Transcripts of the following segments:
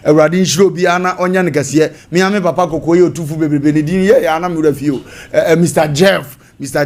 Ewradin shiro bi ana onya ne kase me ame papa kokoye otufu bebrebe ne din ye ana me rafio Mr.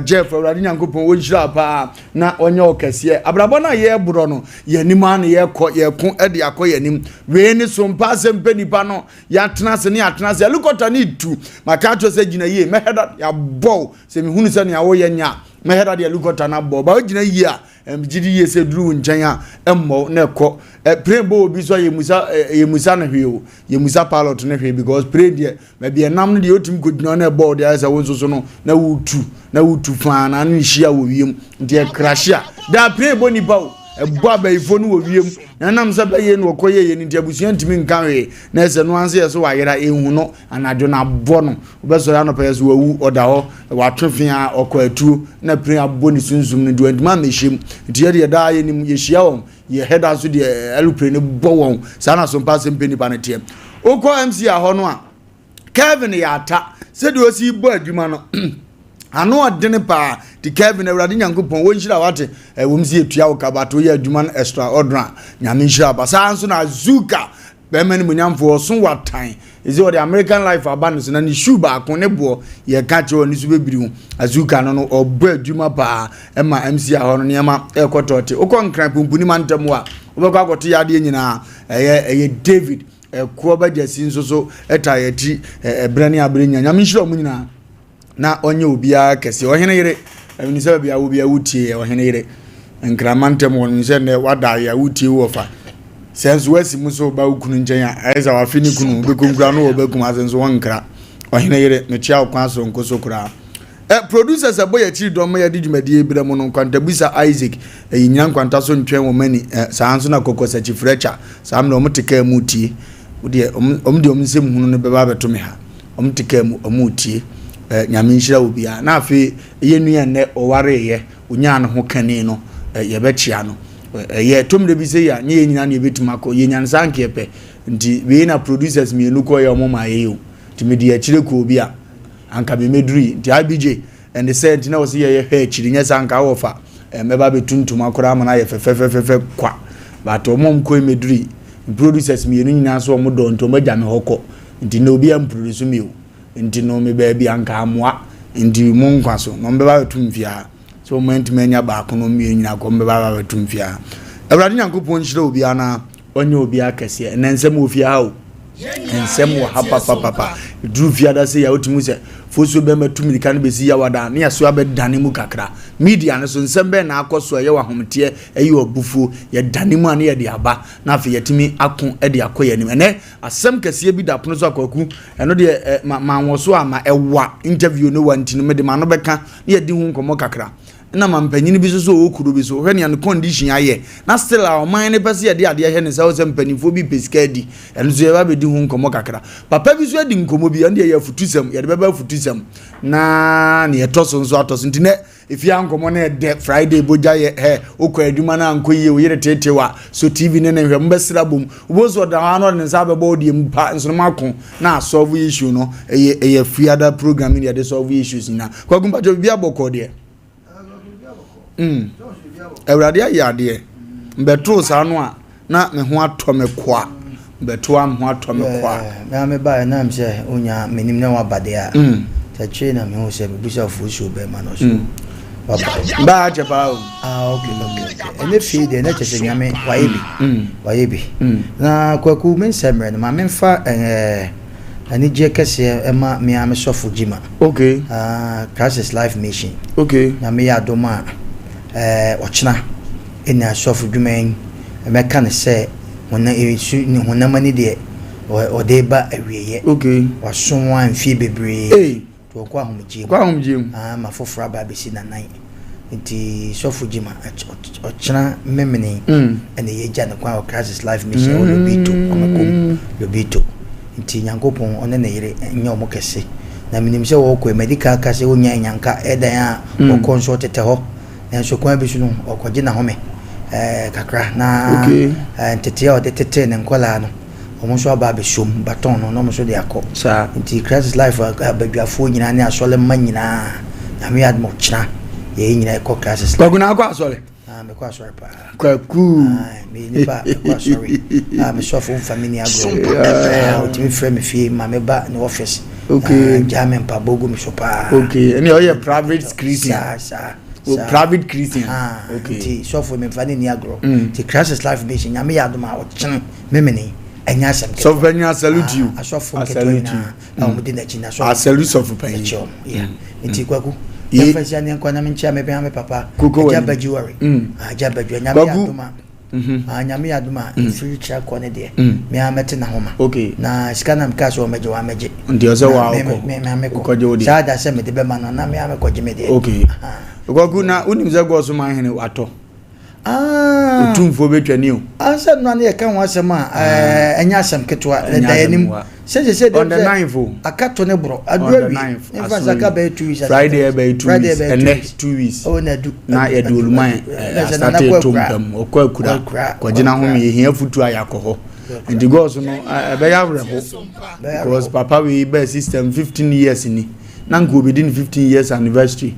Jeff Ewradin yankopon wo shira pa na onya okase abrabo na ye buro no ye nim ana ye ko e de akoye nim we ni Sompa Asem Mpe Nipa no ya tena se lukota ni tu maka to se gina ye meheda ya bow se me hunu se ne awo ye nya meheda de lukota na bow ba gina ye a gidi ye se duru nchen a emmo na ko prebo obi so ye musa na hwe o ye musa pilot na hwe because pray there maybe enam de otim godina na bow there as a won so no na wutu fa na nhia wo wiem de crash a da prebo ni ba o ebo abayifo no wo wiem na nam se ba ye no koye ye ni de abusuan timi nkan we na se no anse ye so wa yera ehu no anajo na bo no obeso ya no pa so wawu oda ho wa twefia okwatu na pre abo ni sunzum ni do ndima mehim nti ye de da ye ni ye hia won ye header so de alupre ne bo won sa na Sompa Asem Mpe Nipa ne tie okọ MC a ho no a Kevin ya ata se de osi bo adwuma no ano adene pa di Kevin Ewradin yankopon wo nhira wate womsi etua wo kabato ye adwuma extraordinary nyame nhira ba sa nso na Azuka be mani munyamfo so watan ezi o the American life abanus na ni shoe ba ko ne bo ye ka che oni so bebiri hu Azuka no obo adwuma pa ema MC a ho no niam ekotote okon kran pumpuni mantam a obekwa akoto yade nyina eye David ko ba jasi nso so etayeti brani abrenya nyame nhira mu nyina na onye obia kese ohene yire emini se bia wo bia wutie ohene yire nkramantem won se ne wada ya wutie wo fa sense wasi muso ba ukunu nchen a eza wa fini kunu be konkura no obekum asenso won nkra ohene yire me chia okwan so nkoso kura producers aboya chi dom ya digimadi ebira mu no kwantabusa Isaac yinya nkwanta so ntwen wo mani saanso na kokosa chi frecha saam no muteka mu tie wode omde omnsem hunu no be ba beto me ha omteka mu omutie nyame nhira obia na afi ye nua ne oware ye onya no ho kani no ye bechia no ye tomre bi se ya nye nyina ne betumako ye nyan sanke pe nti we na producers mi enu ko ye omo ma ye o ti me di akire ko obia anka me meduri nti abj and the said na was ye he akire nya sanka wofa meba betuntum akora amana ye fefefefe kwa but omo mko meduri producers mi enu nyina so omo do nto maja me hoko nti na obia produce mi o nti no me baby anka amwa nti mu nkwa so no mbeba betumfia so moment menya ba ko no mi nyina ko mbeba betumfia Ewradin yankopon nhira obi ana onye obi akese na nsem ofia ha o nsem wo papa dru fia da se ya otimu se foso be matumiri kan be si ya wada na yaso abedane mu kakra media ne so nsem be na akoso ye wahomte ayi obufu ye dane mu ane ye de aba na afi yetimi akon e de akoye nim ene asem kase bi da pono so akwaku eno de ma woso ama ewa interview no wanti no me de ma no beka na ye di hu nkomo kakra na mampanyini bi so okuru bi so hwe ne condition aye na still our mind pese ye de ade he ne se wo sempanifo bi pesikadi eno so ye ba be di hu nkomo kakra papa bi so adi nkomo bi ande ye futusem ye de beba futusem na ne etoso nso atoso ntine ifia nkomo na de Friday boja ye he okọ adwuma na ankoye wo yire tetewa so TV ne hwe mbesra bom obozo da ha no ne sa be bo de mpa nso makon na solve issue no eye fiada program ne de solve issues na kwagumpa jo bia bokọ de Ewradin ya de mbeto sa no a na me ho atome kwa mbeto am ho atome kwa na me ba na mse onya menim na wabade a tache na me ho se busa Oforisuo be ma no so ba je pa okay ene fi de na chese nyame wayebi na kwaku men semre na ma memfa ani je kese ema me am sofo jima okay crisis life mission okay na me ya doma ochina ina sofo dwumen me kan se wona esu ni wona mani de o de ba awieye okay waso wan fi bebre to kwa homjim ma fofora ba be si na nan nti sofo jima ochina memene ene ye ja na kwa crisis life mission o lobito amakom lobito nti nyankopon one na yire nya omo kese na minim se wo ko medical ka se onya nyanka edan a o consult tete ho na so kwa bisu no okoje na home kakra na tete o de tete ne nkola no omo so aba be shom baton no no mo so de akọ sa nti crisis life abadwafo nyina ne asole ma nyina na me admo china ye nyina ko crisis baguna akọ asole me kwa sorry pa. Kwaku. Me nipa kwa sorry. Me so for family agro. Otimi frame fie ma me ba no office. Okay. Jamen pa bogu me so pa. Okay. And you're private Christian. Private Christian. Okay. So for me family agro. The crisis life mission nyame ya doma o chen memeni. Enya Asem. So when you salute you. I salute you. Na mo de na china so. I salute so for pain. Yeah. Nti kwaku. Ye fa sia ne kwa na me ncha me be papa. Ajabaji worry. Ajabaji nyame ya doma. Nyame ya doma free check ko ne de. Me amete na homa. Okay. Na scanner me kaso meje wa meje. Ndi ozo wa me ko je odi. Sa da se me de be ma na me ame ko je me de. Okay. Kwaku na unim ze go so man hene wato. Utumfo betwani o. Asem no na ye kan wasem enya asem ketwa da yanim. Se on the 9th akato ne bro adwawi in fact aka be 2 weeks Friday be 2 weeks and next 2 weeks oh na du na ye do luman start to mpam okwa kwagina ho me hia futu ayakoho and the goes no be ya reho because papa we be system 15 years ni na nko within 15 years anniversary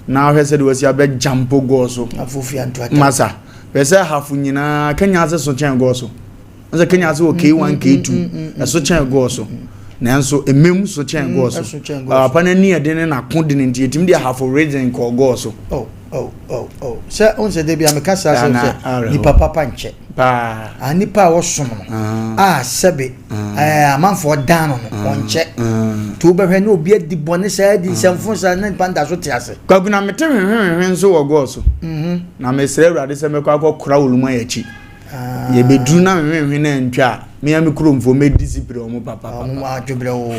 now he said was ya be jampo go so afofi antoata masa be say hafu nyina kanya ase so chen go so nze Kenya so K1 K2 eso chen go so nanso emem so chen go so apa na ni ade ne na kodi ne ntim dia half region ko go so se on se de bia me kasa se ni papa nche pa ani pa wo som no sebe amanfo dan no onche to be hwe no obi adi bone sa di semfo sa na panda so tiase kwaguna mete hwe so wo go so na me sere urade se me kwa kora oluma ya chi ye bedru na me na ntwa me ya me kromfo me discipline o mo papa mo adwobre o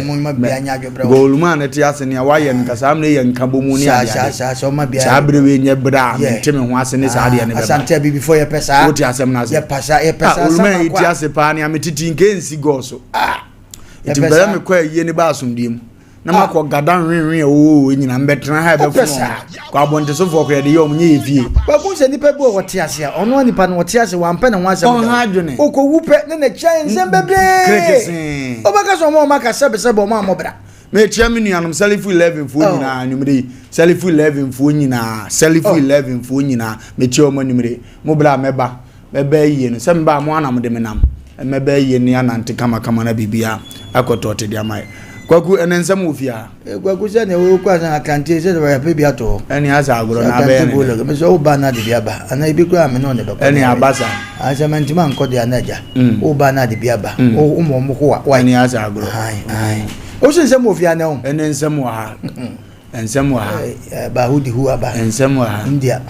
mo ma bia nya adwobre o goluma na te ase ne wa ye nka sam ne ye nka bomu ni ade sa ma bia sa bre we nya bra me te me ho ase ne sa ade ne be asante bi before ye pesa o ti asem na ase ye pesa oluma ye ti ase pa ne ametiti nke nsi go so enti bere me kwa ye ne ba asomdiem na makọ gadan rinrin o nyina mbetena ha be fun kwa bonte so for kwede ye omnye efie babu se nipa bi o wote ase a ono nipa no wote ase wa mpa na wa asem ha adwene o ko wupe ne na chan sembebe o baka so mo maka sebe o ma mobra me chia me nuanom selifu 11 fo nyina numere selifu 11 fo nyina selifu 11 fo nyina me chia o ma numere mo bra meba yiye no semba mo anam de menam meba yiye ne anante kama na bibia akotote de amai kwaku enensem ofia kwaku se ne wo kwa san akante se de pe bia to eni asa agoro na be ne me so ba na de bia ba ana ibi kwa me no ne be eni abasa asementima nko de anaja o ba na de bia ba o mo ko wa eni asa agoro ai o se nsem ofia ne o enensem wa ha ensem wa ha ba hudi hu aba ensem wa ha india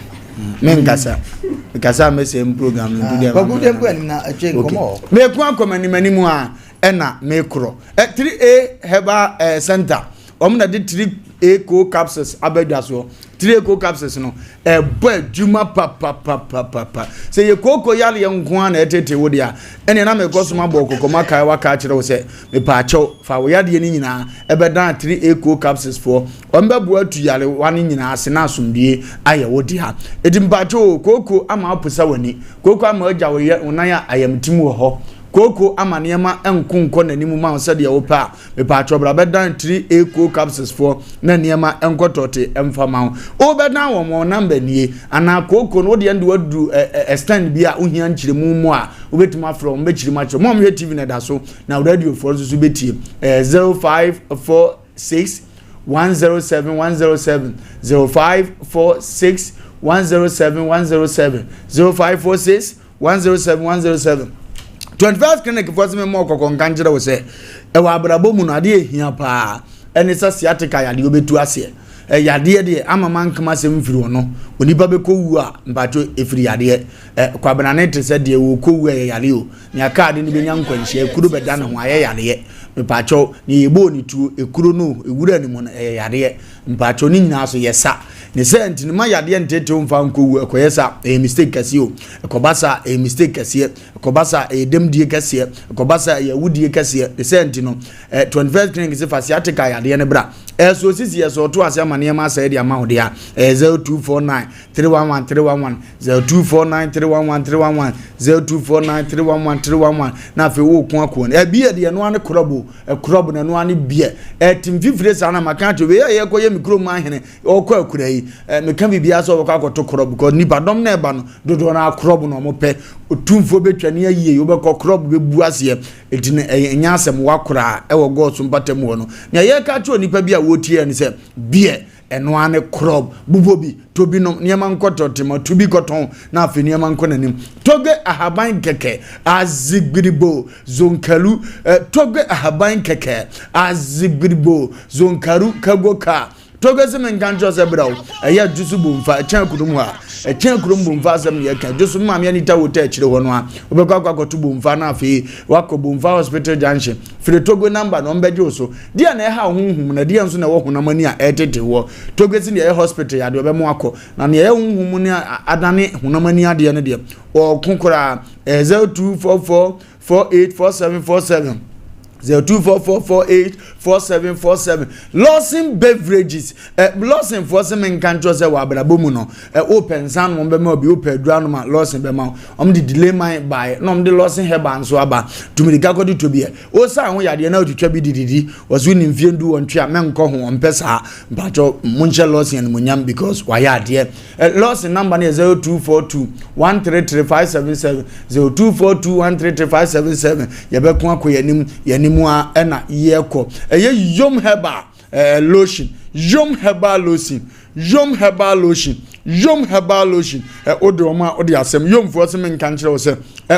kasa me se program no de kwaku de kwa ni na ache komo me kwa komani manimu a ena mekro 3A Heba Center omna de 3A co capsules abedwaso 3A co capsules no boy juma pa say ye koko yale nko na etete wo dia ene na me goso mabo kokoma kai waka kire wo se me pa acho fa wo yade ni nyina ebedan 3A co capsules for omba bu atu yale wane nyina ase na asomdie aye wo dia edimba acho koko ama apusa wani koko ama agya wo nan ayamtimu wo ho koko amaniema enkonko nanimu ma on said ya opa me pa chobra bedan 3A co capsules for na niema enkotote emfama o bedan wo mo number nie ana koko no de ande wadu extend bia ohia nchiremu mu a obetima from mechiri macho mom he tv na da so na radio for so betie 0546 107 107 0546 107 107 0546 107 107 21st clinic for me more kokon kanjira wo se e wa abrabo mu no ade ehia pa ene sa siatica yade obetu ase yade de amaman kama sem firi wono onipa be kowu a mpacho efiri yade kwabena ne te se de wo kowu yade o ne aka de ne benya nkwanhia ekuru beda ne ho aye yade mpacho ne yebo ni tu ekuru no ewura ni mo na yade mpacho ni nyina so yesa ne se ntini ma yade ntete mfa nkowu ekoyesa mistake kasi o ekobasa mistake kasi ekobasa demdie kasi ekobasa yawudie kasi ne se ntino 21st clinic se fasiatica yade ne bra so sisi yeso to ase amane ma sa de amahode a 0249 311 311 0249 311 311 0249 311 311 na fe wo kun akon e bi de no an korabo crop na no ani bie etim fifire sa na maka to we ye koye mikro ma hene okọ akura yi me kan bibia so okọ akoto crop because nipa dom na eba no dodo na crop no mo pe otumfo betwane ayie obekọ crop bebu ase etine enya asem wakora e wo go so mpatam wo no na ye ka cho nipa bia wotie ni se bie eno ane crop bubobi tobi no niema nkoto tema tubi koton na afi niema nkonanim toge ahaban keke azigbiribo zonkalu toge ahaban keke azigbiribo zonkaru kagoka toge semen kanjo se brawo eya jusu bomfa chan kudum ha chan kudum bomfa sem ye kan jusu mam ya nita wota akire ho no a obekwa akwakoto bomfa na afi wako bomfa hospital junction fire togo number no mbeje so dia na ha honhum na dia nso na wo honamani a etete wo togo si na hospital ya de obemo akọ na na ye honhum ni adane honamani ade ne de o konkora 0244 484747 0244484747 Lawson beverages Lawson for some country say wa abrabo no open san mo be ma obi open adura no ma Lawson be ma the delay my by no the Lawson herbal so aba tumiri gakodi to be o sa ho yade na otwitwa bi dididi wasu ni mfie ndu wontwe a menko ho ompesa mpacho munche Lawson and munyam because wa yade Lawson number na 0242133577 0242133577 yebekon akoyanim mua ena yeko eye yom heba lotion yom heba lotion odoma odi asem yom fo asem nka nkire wo se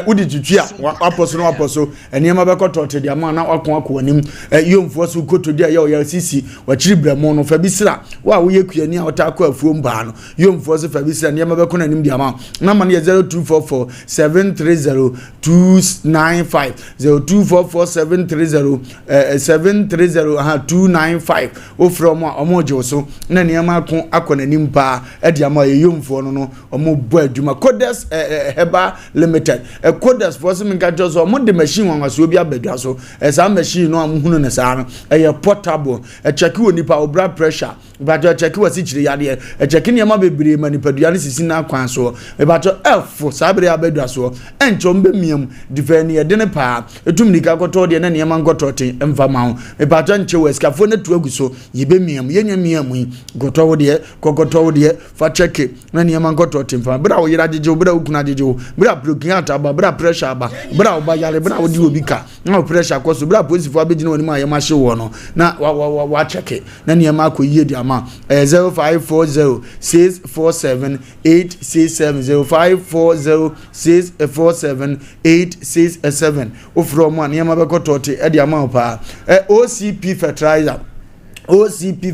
odi twitwia aposo eniema be kotote dia ma na wakon akonim yom fo so kotodia ye o ya sisi wakiri bramo no fa bisira wa wo ye kuani a ota akọ afuo mba no yom fo so fa bisira eniema be konanim dia ma na ma ne 0244 730 295 0244 730 295 o from omoje so na eniema kon akonanim pa ediama yomfo no omo bo adwuma Codes Heba Limited Codes for some nkajo so omo de machine wanwaso obi abadwa so esa machine no amhunu ne sa no portable check onipa obra pressure bajo check wasi chire yade check niam bebre manipadua ne sisi na kwan so bajo f sabre abadwa so enchom be miam defend ye de ne pa etumnika koto de na niam nkotote emfama ho bajo nche weskafo na tu aguso yebe miam yenya miam goto de kokoto de fa check na niam nkotote mfa bra wo yira jeje bra ukuna jeje bra broken ata ba bra pressure aba bra wo ba yale bra wo di obika na pressure koso bra police fo abegina woni ma yema hye wo no na wa check na niam akoyie di ama 0540647867 0540647867 ofro mo niam abekotote e di ama pa OCP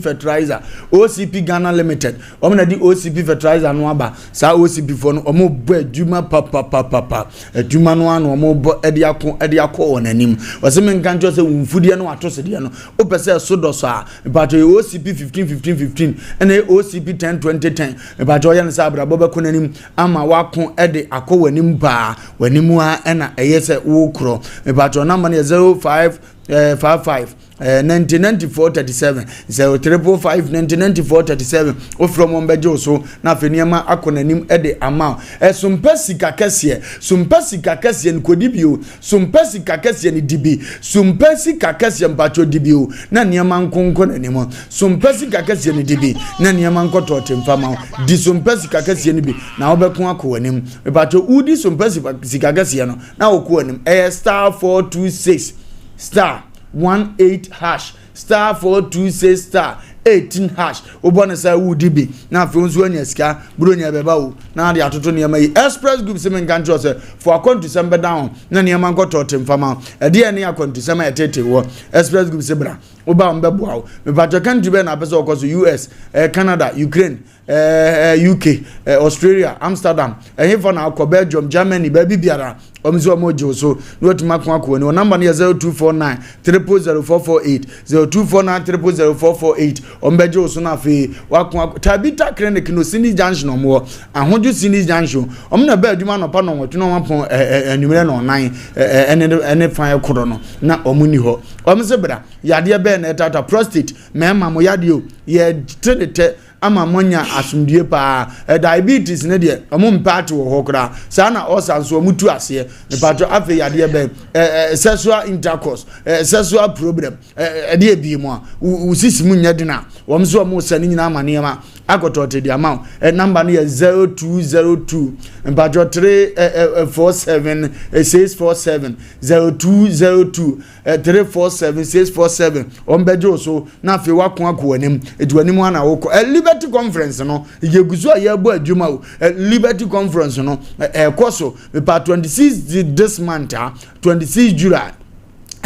fertilizer OCP Ghana Limited omna di OCP fertilizer no aba sa OCP for no omo bo adwuma papa adwuma no ano omo bo ede akọ onanim wasem nkanjo se wumfudie no atose de no opese so do so a but OCP 15 and OCP 10 but oya ne sa abrabo be konanim ama wako ede akọ wanim ba wanimu a na eyese wo kro but number 0555 199437 0345 ofro mo mbeje so na afeniema akonanim ede ama sumpesika kese nkodibio sumpesika kese ni dibi sumpesika kese mpacho dibio na niema nkonkonanim sumpesika kese ni dibi na niema nkotote mfama di sumpesika kese ni bi na obekon akowanim mpacho udi sumpesika kese no na okowanim star 426 star 18 hash star 426 star 18 hash obonesa wudibi na afenzu anya sika bronya beba wo na de atoto ne mai express group semen kanjo se for account to sembe down na ne man kotote mfama e de ne account to sema etete wo express group sebra oba mbebo wo me pato country be na pesa okoso US Canada Ukraine UK Australia Amsterdam here na akọ Belgium Germany ba bibiara omzo omoje so no tuma kon akọ ni number na 0249 000448 0249 000448 ombeje so na fe wakon Tabita clinic no Sini Junction omo ahoju Sini Junction omna ba adwuma no pa no wotu no wapon anumere no 9 ene fan ekoro no na omuni ho omse bra yade be na etata prostate mema mo yade o ye tredete ama monya asumdue pa diabetes ne de omo mpate wo hokra sa na osanso omutu ase me patro afi yade be sexual intercourse sexual problem de bi mu a usisi mu nya dina wo mso mo sani nyina amane ma akotote di amount number no 0202 mpatro 347 647 0202 347 647 ombejo so na afi wakon akowanim eduanim ana woko Liberty Conference no yeguzo ayabo adwuma o Liberty Conference no koso me pa 26 this month 26 July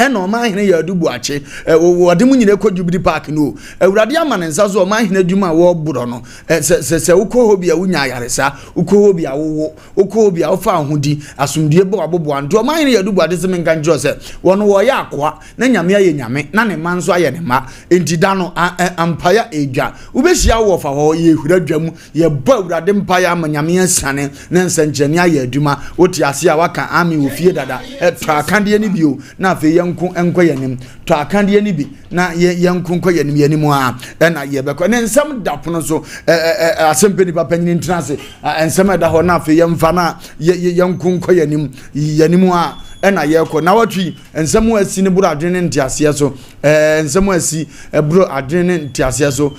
eno ma hene ya dubu ache wode mu nyine kodwubidi park no awurade amane nsa so ma hene adwuma wo buro no se uko hobi a wunya yaresa uko hobi a wo uko hobi a ofa ahudi asumdie bo abobo anto ma hene ya dubu ade se menka njro se wono wo ya akoa na nyame aye nyame na ne manso aye ne ma entida no ampaya edwa ubehia wo fa ho ye huradwam ye ba awurade mpaya amanyame ansane na nsanchani aye adwuma oti ase a waka ami wo fie dada tra kande ni bio na afi enko yanim to akande ni bi na yenko enko yanim yanim a na ye beko ne nsam dapono so Asem Mpe Nipa panyin ntrase ensam da ho na afi yemfa na yenko enko yanim a na ye ko na watwi ensam asi ne buru adwene ntiase so ensam asi buru adwene ntiase so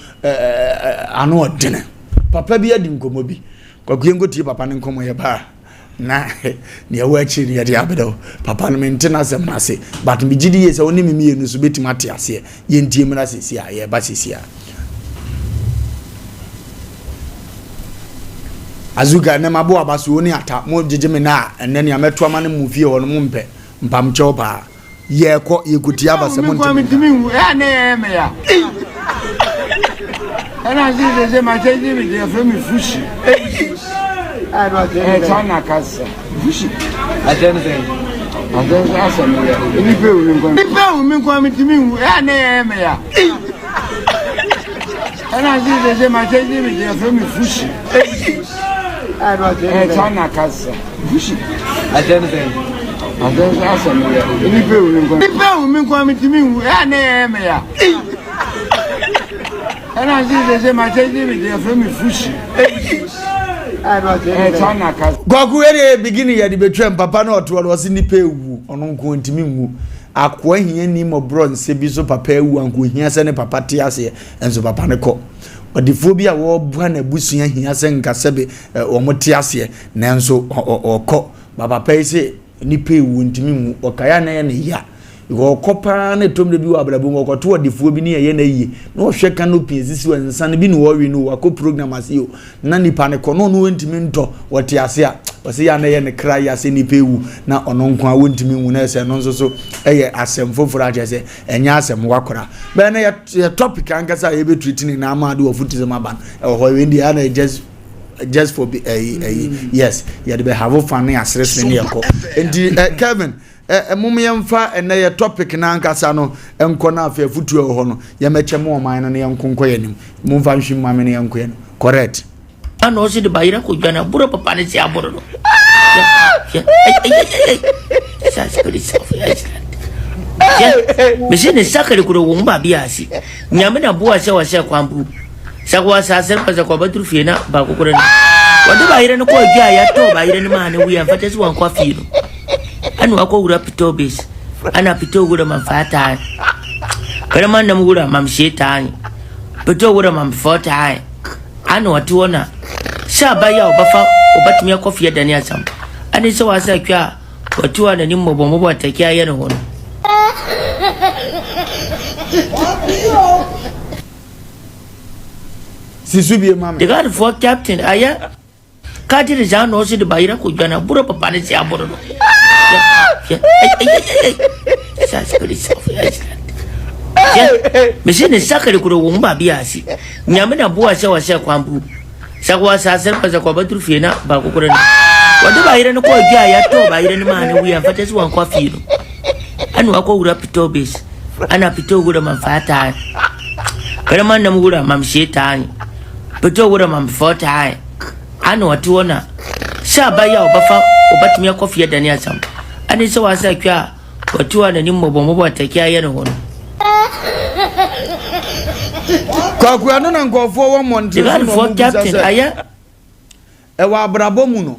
ano odene papa bi adi nkomo bi kwakuyengo tie papa ne nkomo ye ba na ne wa chiri ya diabedo papa no mentena sem na se but me gidi ye se oni me mienu so betima ate ase ye ntie mra sesi a ye ba sesi a azuga ne mabo abaso oni ata mo jejeme na enne ne ameto ama ne mu fie ho no mo mpe mpam chew pa ye ko ye kuti abase mo ntimi ya ne me ya ana zize ma cheji mi de from fushi China casa. Fushi. Atenze Asem ya. Nipa umi kwa mitimi ya ne me ya. Ana zize ma cheji mi de from fushi. China casa. Fushi. Atenze Asem ya. Nipa umi kwa mitimi ya ne me ya. Ana zize ma cheji mi de from fushi. Gogu ere beginning ya di betwem papa na oto wo se nipa ewu ono nko ntimi nwu akwa hia ni mo bronze bi so papa ewu anko hia se ne papa te ase enso papa ne ko odifo bi a wo bua na busua hia se nka sebe o mo te ase na enso okọ baba pa se nipa ewu ntimi nwu okaya na ya ne ya go kopa na tomre bi wa abrabon go to odifo bi ne ye na yi na ohwe canopy ezisi wa nsan bi ne wo wi no akọ program ase yo na nipa ne ko no ntimi nto wote ase a wose ya na ye ne kra ya se nipa ewu na ono nko a wontimi nwu na ese no nso so eye asem foforo aje se enya asem wakora be na ye topic ankasa ye be treating na amade of futism aban ho we ndi ana just for yes ye de be have fun na asres ne yeko ndi Kevin mumyemfa ene ye topic na ankasa no enko na afa futu ho no ye meche mo man na yenkonko yanim mumfa nhwim mame na yenko yanim correct ano si de bayira ko jana buro papa ne si aboro no sa spirit of me ne sakare ko wo mba bia asi nyame na bo ase wa se kwambu sakwa sa se pa ko batru fie na ba ko kore wode bayira ne ko gya ya to bayira ne ma ne wi amfate si wan kwa fie no anu ako wura pito base ana pito wura manfata kana man na wura mamsheta pito wura mamfota anu watu ona shaba ya obafa obatumi akofie dani asam ani so wasa kwa watu ana ni mbobo atakia ye no hono sisubie mama the god for captain aya kadiri jano si de bayira ko jana buro papa ne si aboro no sa spirit of me se ne sakare ko wo mba bia asi nyame na bo ase wa se kwambu sakwa sa se pa ko batru fie na ba ko kore wode bayira ne ko gya ya to bayira ne ma ne wi amfate si wan kwa fie no anu ako wura pito base ana pito wura manfata kana man na wura mamsheta pito wura mamfota anu watu ona shaba ya obafa obatumi akofie dani asam ani so wasa kwa watu ana ni mbobo atakia ye no hono kwaku ano na nkofo wo monte for captain aya e wa abrabo mu no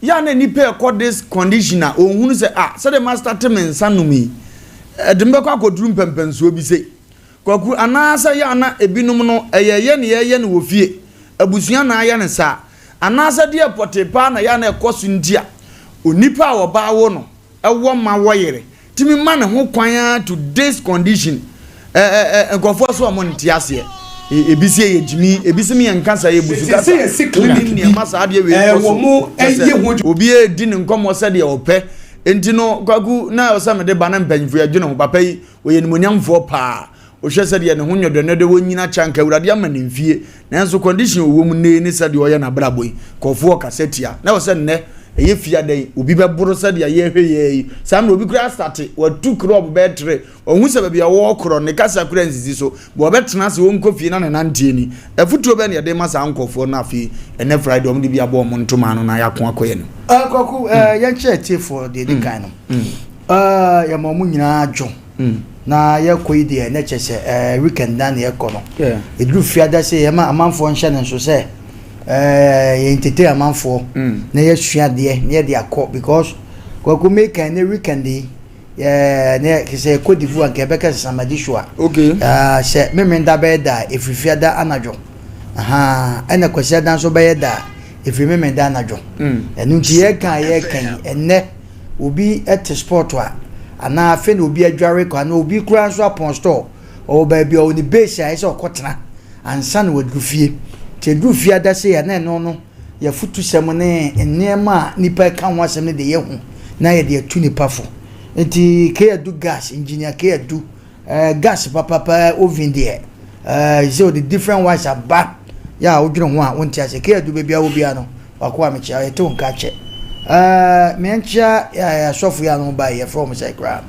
ya na nipa e this conditioner ohunu se se the master temensa no mi edembe kwa koduru mpempenso bi se kwaku anasa ya na ebinum no eyeye ne yeye ne wofie abusua na aya ne sa anasa de potepa na ya na ekoso ndia onipa wo ba wo no ewo ma wo yere timi ma ne ho kwan to this condition nkofo so amon ntiase ebisi ejimi ebisi mi yankasa ebusuka ni amasa ade we obi edi ne nkomo se de ope enti no kwaku na osame de bana mpanfo ya dwene ho papa yi oyenimonyamfo pa o hwe se de ne ho nyodo ne de wonyina chanka urade amanimfie nanso condition owo mu ne se de oye na brabo yi kofo kasetia na o se ne eye fia den obi beboro se de ye hweye sam na obi kura start wa tu crop betre ohun se bia wo kro ne kasa kura nzizi so bo betena se won kofie na nantie ni afutuo be ne de masa nkofo na afi ene friday om de bia bo mo ntoma no na yakon akoye no kwaku ya che for the kind ya mamu nyina adwo na ya koyi de na chese weekend na ye kono edru fia da se ya ma amanfo nhye ne so se yentete amanfo na ye sua de na ye de akọ because kwaku make an weekend ne kise Côte d'Ivoire ke beka samadi shwa okay se memenda beda efifia da anajo ana kwese dan so beda efi memenda anajo enu nti ye kan enne obi et sport wa ana afi na obi adware ko ana obi kura so upon store o ba bia oni base ai so kotena ansa na wadrufie te drufie da se ya na no ya futu sem ne enema nipa kan wasem ne de ye hu na ye de atu nipa fo enti ke adu gas engineer ke adu gas papa oven de so the different ones are ba ya odwene ho a wonti ase ke adu bebia obi ano wakwa me chia eto nka che me ncha ya sofu ya no ba ye from say gra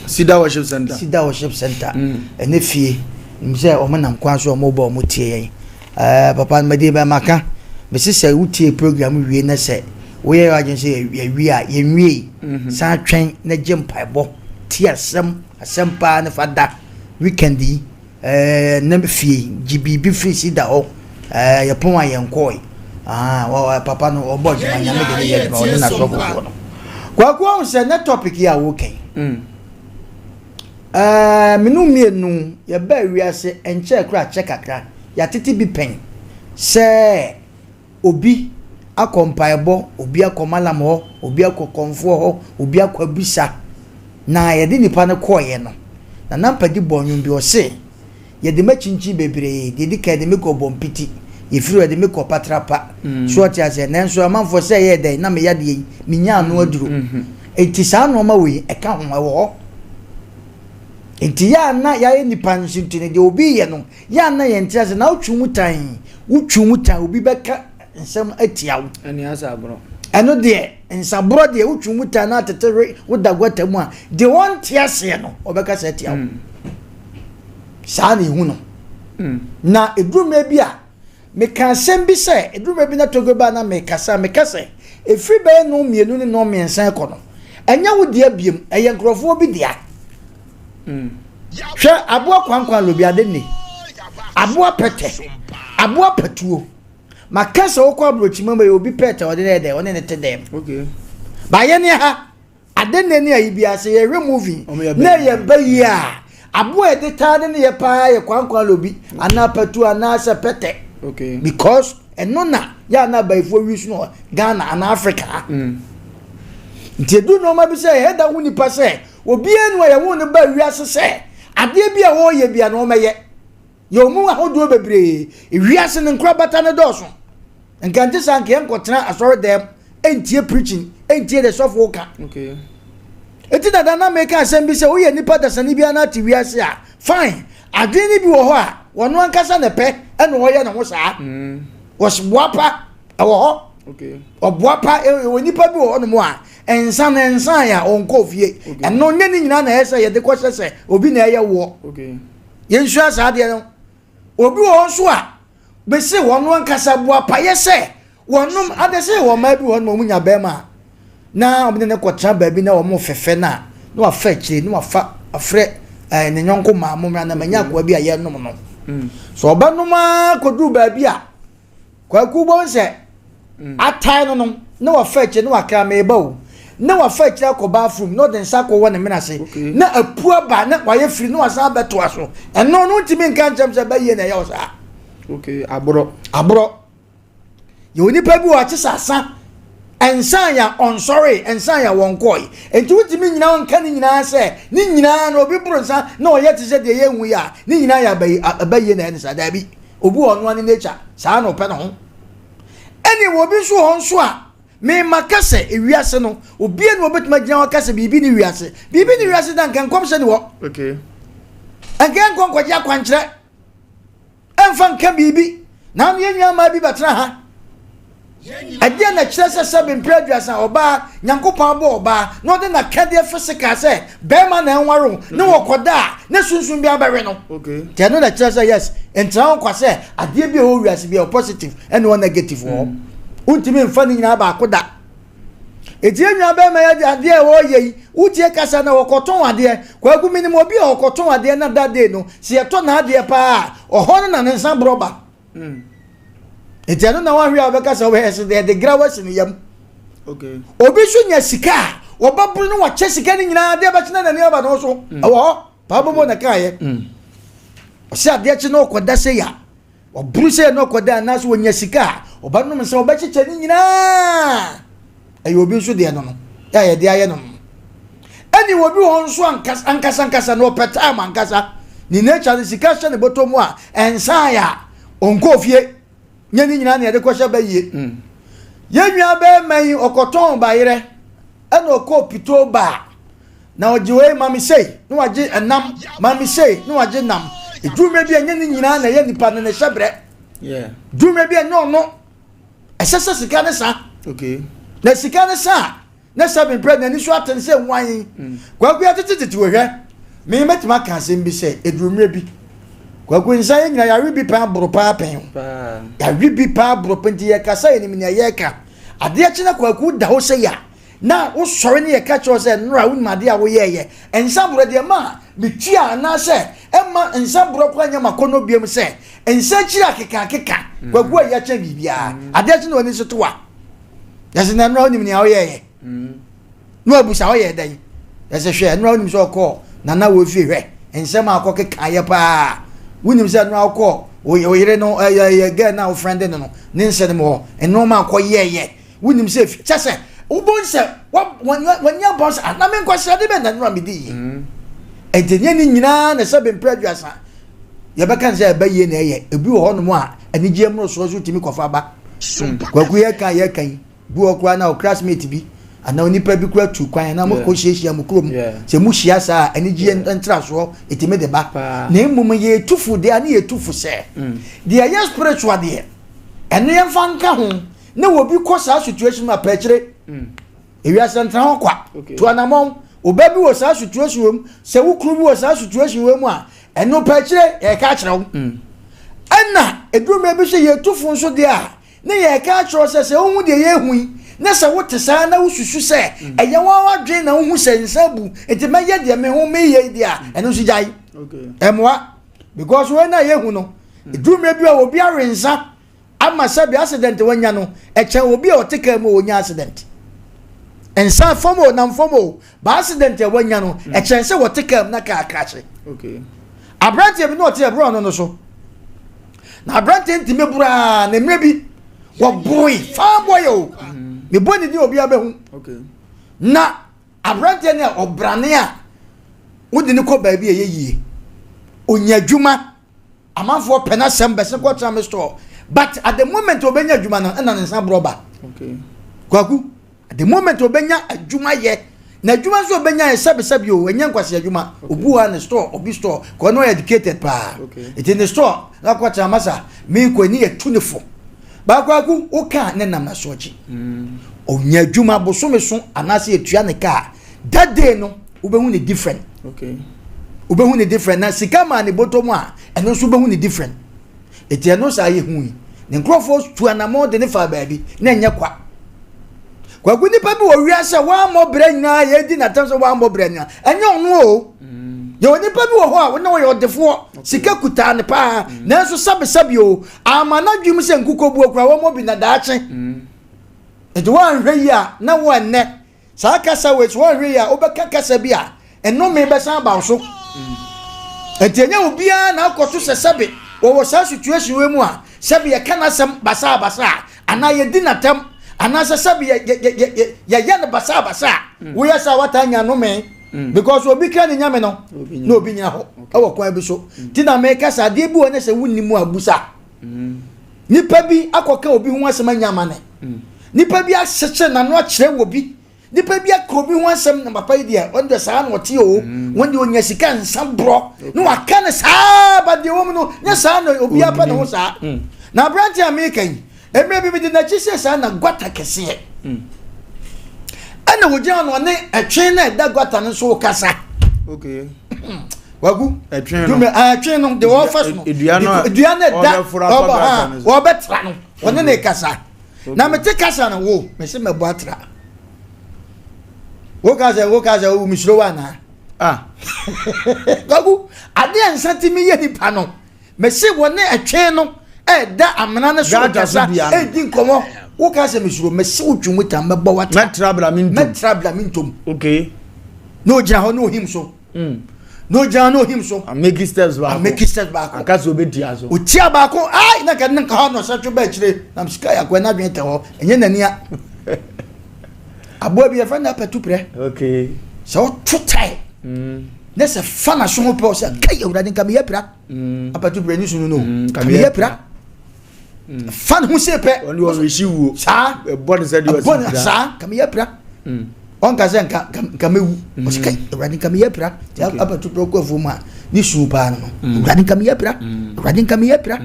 sida worship center ene fie mse o manam kwa so mo ba mo tie yen papa me de ba maka me se utie program wie na se we ya agency ya wi a ye nwie sa twen na gem paibo tie asem pa na fada weekend na fie gbb free sida o ya pon ayen koi papa no oboji manya me de ye no na so ko no kwa on se na topic ya wo ken minu mienu ya ba wiase enche kra che kakra ya titi bi pen se obi akompaebo obi akomalamo obi akokonfo ho obi akwabisa na ye de nipa ne koye no na nampadi bonwum bi o se ye de machinchi bebre de dika de meko bompiti ifiro de meko patrapa so tia se nanso amanfo se ye den na me ya de minya no aduru enti sa no ma we e ka ho wo enti ya na ya nipa nsintine de obi ye no ya na ye ntia se na utwumutan obi beka nsem atiawo ani asa abro eno de nsabro de utwumutan na tetere wodagwata mu a de won tia se no obeka se atiawo sa na ihu no na edrume bi a me kan sem bi se edrume bi na togoba na me kasa efri be no mienu ne no mensan ekono enya wo de abiem eye nkrofo bi dia hwe aboa kwankwan lobi ade ni aboa pete aboa patuo makasa wo kwa abrochi mama obi pete ode na ede one ne tedem okay ba ye ne ha ade ne ni ayi bia se ye movie na ye bayi a aboa ede tade ne ye pa ye kwankwan lobi ana patuo ana se pete okay because enona ya na baifo wisu no Ghana and Africa nti do no ma bi se he da woni pa se obi enu ya won ba wiase se ade bia wo ye bia no meye yo mu ahodo bebre wiase ne nkra bata ne doso nkante sanke enkotena asori dem entie preaching entie the soft worker okay eti da na make asem bi se wo ye nipa da sane bia na ti wiase a fine ade ni bi wo ho a wono ankasa ne pe eno wo ye ne ho saa was boapa awo ho okay oboapa nipa bi wo no mo a ensan ya onko fie eno nye ni nyina na ese ye de ko sese obi na ye wo okay yensu asa de no obi wo so a be se wono ankasa boapa ye se wonum ade se wo ma bi wo no munya be ma na obi ne ko tra ba bi na wo mo fefe na no afa chire no afa afre ne nyonko ma momra na manya kwa bi a ye nom no so oba nom a kodu ba bi a kwa ku bo nse atai no no na wa fetch na wa kra me ba o na wa fetch ko bathroom no den sa ko wona menase na apua ba na wa ye free na wa sa beto aso eno no ntimi nkan cham se ba ye na ye o sa okay abro ye oni pa bi wa che sasa ensan ya on sorry ensan ya won koi enti wutimi nyina won kan nyina se ni nyina na obi buru nsa na o ye te se de ye hu ya ni nyina ya ba ye na ensa da bi obi onu ani nature sa na ope no ho eni wo bi so ho nso a me makase ewiase no obi eni obetuma gina wakase bibi ni wiase dan kan kom se ni wo okay again kon kwaji akwankyere emfa nka bibi na ye nwa ma bi batra ha ade na kyerɛ sɛ sɛ bempraduasa oba nyankopɔn abo oba no de na kade physical sɛ bema na enwaro ne wokoda ne sunsun bi abawe no okay te no na kyerɛ sɛ yes entra kwa sɛ ade bi o wiase bi o positive and o negative wo untimi mfa ni nyina ba akoda eti enwa bema ya ade wo yei utie kasa na wokoton ade kwa gu minim obi a wokoton ade na dade no se yeto na ade pa oho na ne nsa broba eti anu na wahwe abeka se we se de grawas ni yam okay obi so nya sika obaburu no wache sika ni nyina de ba chena na ne aba no so awo pa bobo na kaye o se ade chi no koda se ya oburu se no koda na so wonya sika obanu me se obachiche ni nyina ayo obi so de no no ya ye de aye no ani obi won so ankasa no peta ma ankasa ni nature sika hye ne botomu a ensa ya onko fie nyani nyina na yede kwahye ba yie yenwa ba man okoton ba yire ana okọ pito ba na ojiwe mami sei no waje enam mami sei no waje nam edume bi nyani nyina na ye nipa na hyebre dume bi no no esesa sika ne sa okay na sika ne sa na sabe bread na ni so aten se nwan kwa kwa tititi wo hwe me metima kan se mbi se edume bi kwa nsa nyina ya ribi pa bro pa pen ya ribi pa bro penti ya kasa ni mi ya ka ade a china kwa ku da ho se ya na wo sori ni ya ka cho se nra wo ma de a wo ye ensa bro de ma bitua na se emma ensa bro kwa nya makono biem se ensa chira keka kwa ku ya cha bibia ade a china woni so to a ya se na nra wo ni mi ya wo ye no abusa wo ye dan ya se hwe nra wo ni so ko na wo fi hwe ensa ma akọ keka ya pa wunim se no akọ o yire no get now friend no ne nse dem ho eno ma akọ ye wunim se chese ubon se wanya boss na me nkwase de be na no amedi entenye ni nyina na se be mpraduasa ye be kan se be ye na ye ebi wo ho no mo a anigye mro so so timi kofa ba kwa ku ye kan bu okwa na o classmate bi ana onipa bi kura tu kwan na mo ko hyehyia mo krom se mu hia sa anigye ntra so etime de ba na emum ye tufu de ani ye tufu se de ye spiritual de eno ye mfanka ho na wo bi ko sa situation ma pa kire ewi asantra ho kwa to anamon obabi wo sa situation wom se wo kru bi wo sa situation wom a eno pa kire ye ka kire wo ana eduruma bi se ye tufu nso de a na ye ka kire se ohun de ye hui na se wote sa na wususu se eye wa wadwen na hu se nsabu enti meye de me hu meye de a eno so jai emwa because when na ye hu no eduruma bi a obi arensa ama sabi accident wanya no eche obi a oteka mu onya accident ensa fomo na fomo ba accident wanya no eche se woteka na ka akrache abrante bi no ote ebro no so na abrante ntime bura na mre bi wo boy fa boy o me boni di obi abehu na abrante ne obrane a wodi ne ko ba bi yeyie onya dwuma amanfo pena sembe se ko tram store but at the moment obenya dwuma no na nsa broba kwaku at the moment obenya adwuma ye na adwuma so obenya sebe o enya nkwase adwuma obuwa ne store obi store ko no educated pa it in the store na kwa tram masa me ko ni etunifo ba kwaku o ka ne nam na sochi onya dwuma bosome so anase etua ne ka that day no ubehu ne different ubehu ne different na sika ma ne botomu a eno so ubehu ne different etia no sa ye hu ne nkrofo tu anamo de ne fa baabi na enya kwa guni pa bi wo wiase wa mo bre nya ye di na tam so wa mo bre nya enya onu o Yo nipa bi wo ho a wo na wo yodefo sika kuta ne pa na so sabe o amana dwum se nkukobu okura wo mo bi na daache e do wan hwe ya na wo ne sa kasa we so hwe ya obeka kasa bi a eno me be san ba so etenya obia na akoto se sabe wo sa situation we mu a sabe ye kana sam basa ana ye dinatam ana sabe ya ne basa wo ya sa watanya no me because obi kra ne nyame no na obi nya ho e wo kwa bi so ti na me kasa de bi wona se wunni mu abusa nipa bi akoka obi ho asem nyama ne nipa bi ahyeche na no akire wo bi nipa bi akobi ho asem na papa ide on de sa na ote o wonde onya sika nsam bro no aka ne sa ba de wo mu no nya sa na obi apa ne ho sa na branch america yi emre bi de na chise sa na gwata kese ana wogya no ne atwen na da gwata ne so kasa okay wagu atwen no atwen no de wo first no edua da wo betra no wona ne kasa na mete kasa na wo me se me boatra wo kaza wo misro wana wagu ade ansati me ye nipa no me se wona atwen no da amana ne so kasa di nkomo wo kaza misro me se wodwumu ta me bo watra metrabla mintom okay no ja ho no him so no ja no him so make steps back akaso obedi aso o tia ba ko ai na kan ka no so twa ba kire na msika ya kwa na dwen te ho enye nania abo bi e fa na patu pre okay so tutai na se fa na so ho pe o se kai urade nka me yapra apatu pre ni sunu no ka me yapra fan hu se pe oni wo rishi wo sa e body said you was sa ka me yapra on ka se nka mewu o se kai urade nka me yapra ti apatu pre ko fu ma ni su pa no urade nka me yapra urade nka me yapra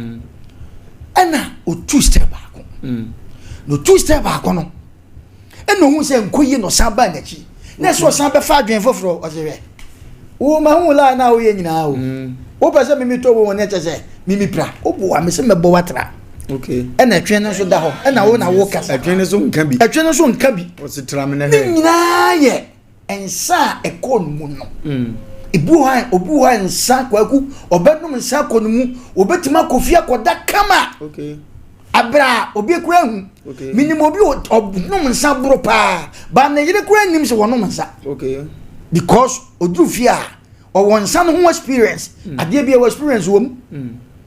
ana o two step back no two step back no eno hu se nkoyi no samba na chi na so samba fa adwen foforo o se we wo ma hu la na wo ye nyina o wo pa se mimi to wo ne che se mimi pra o bo wa me se me bo watra okay ena twen no so da ho ena wo na wo kasa atwen no so nka bi o se trame na he nyina ye ensa ekon mu no obu ha nsa kwaku obenum nsa kono mu obetima kofia koda kama okay abra obi kura hu minimum obi obnum nsa bro pa ba na yire kura nim se wonum nsa okay because odrufia o won san ho experience ade bia experience wom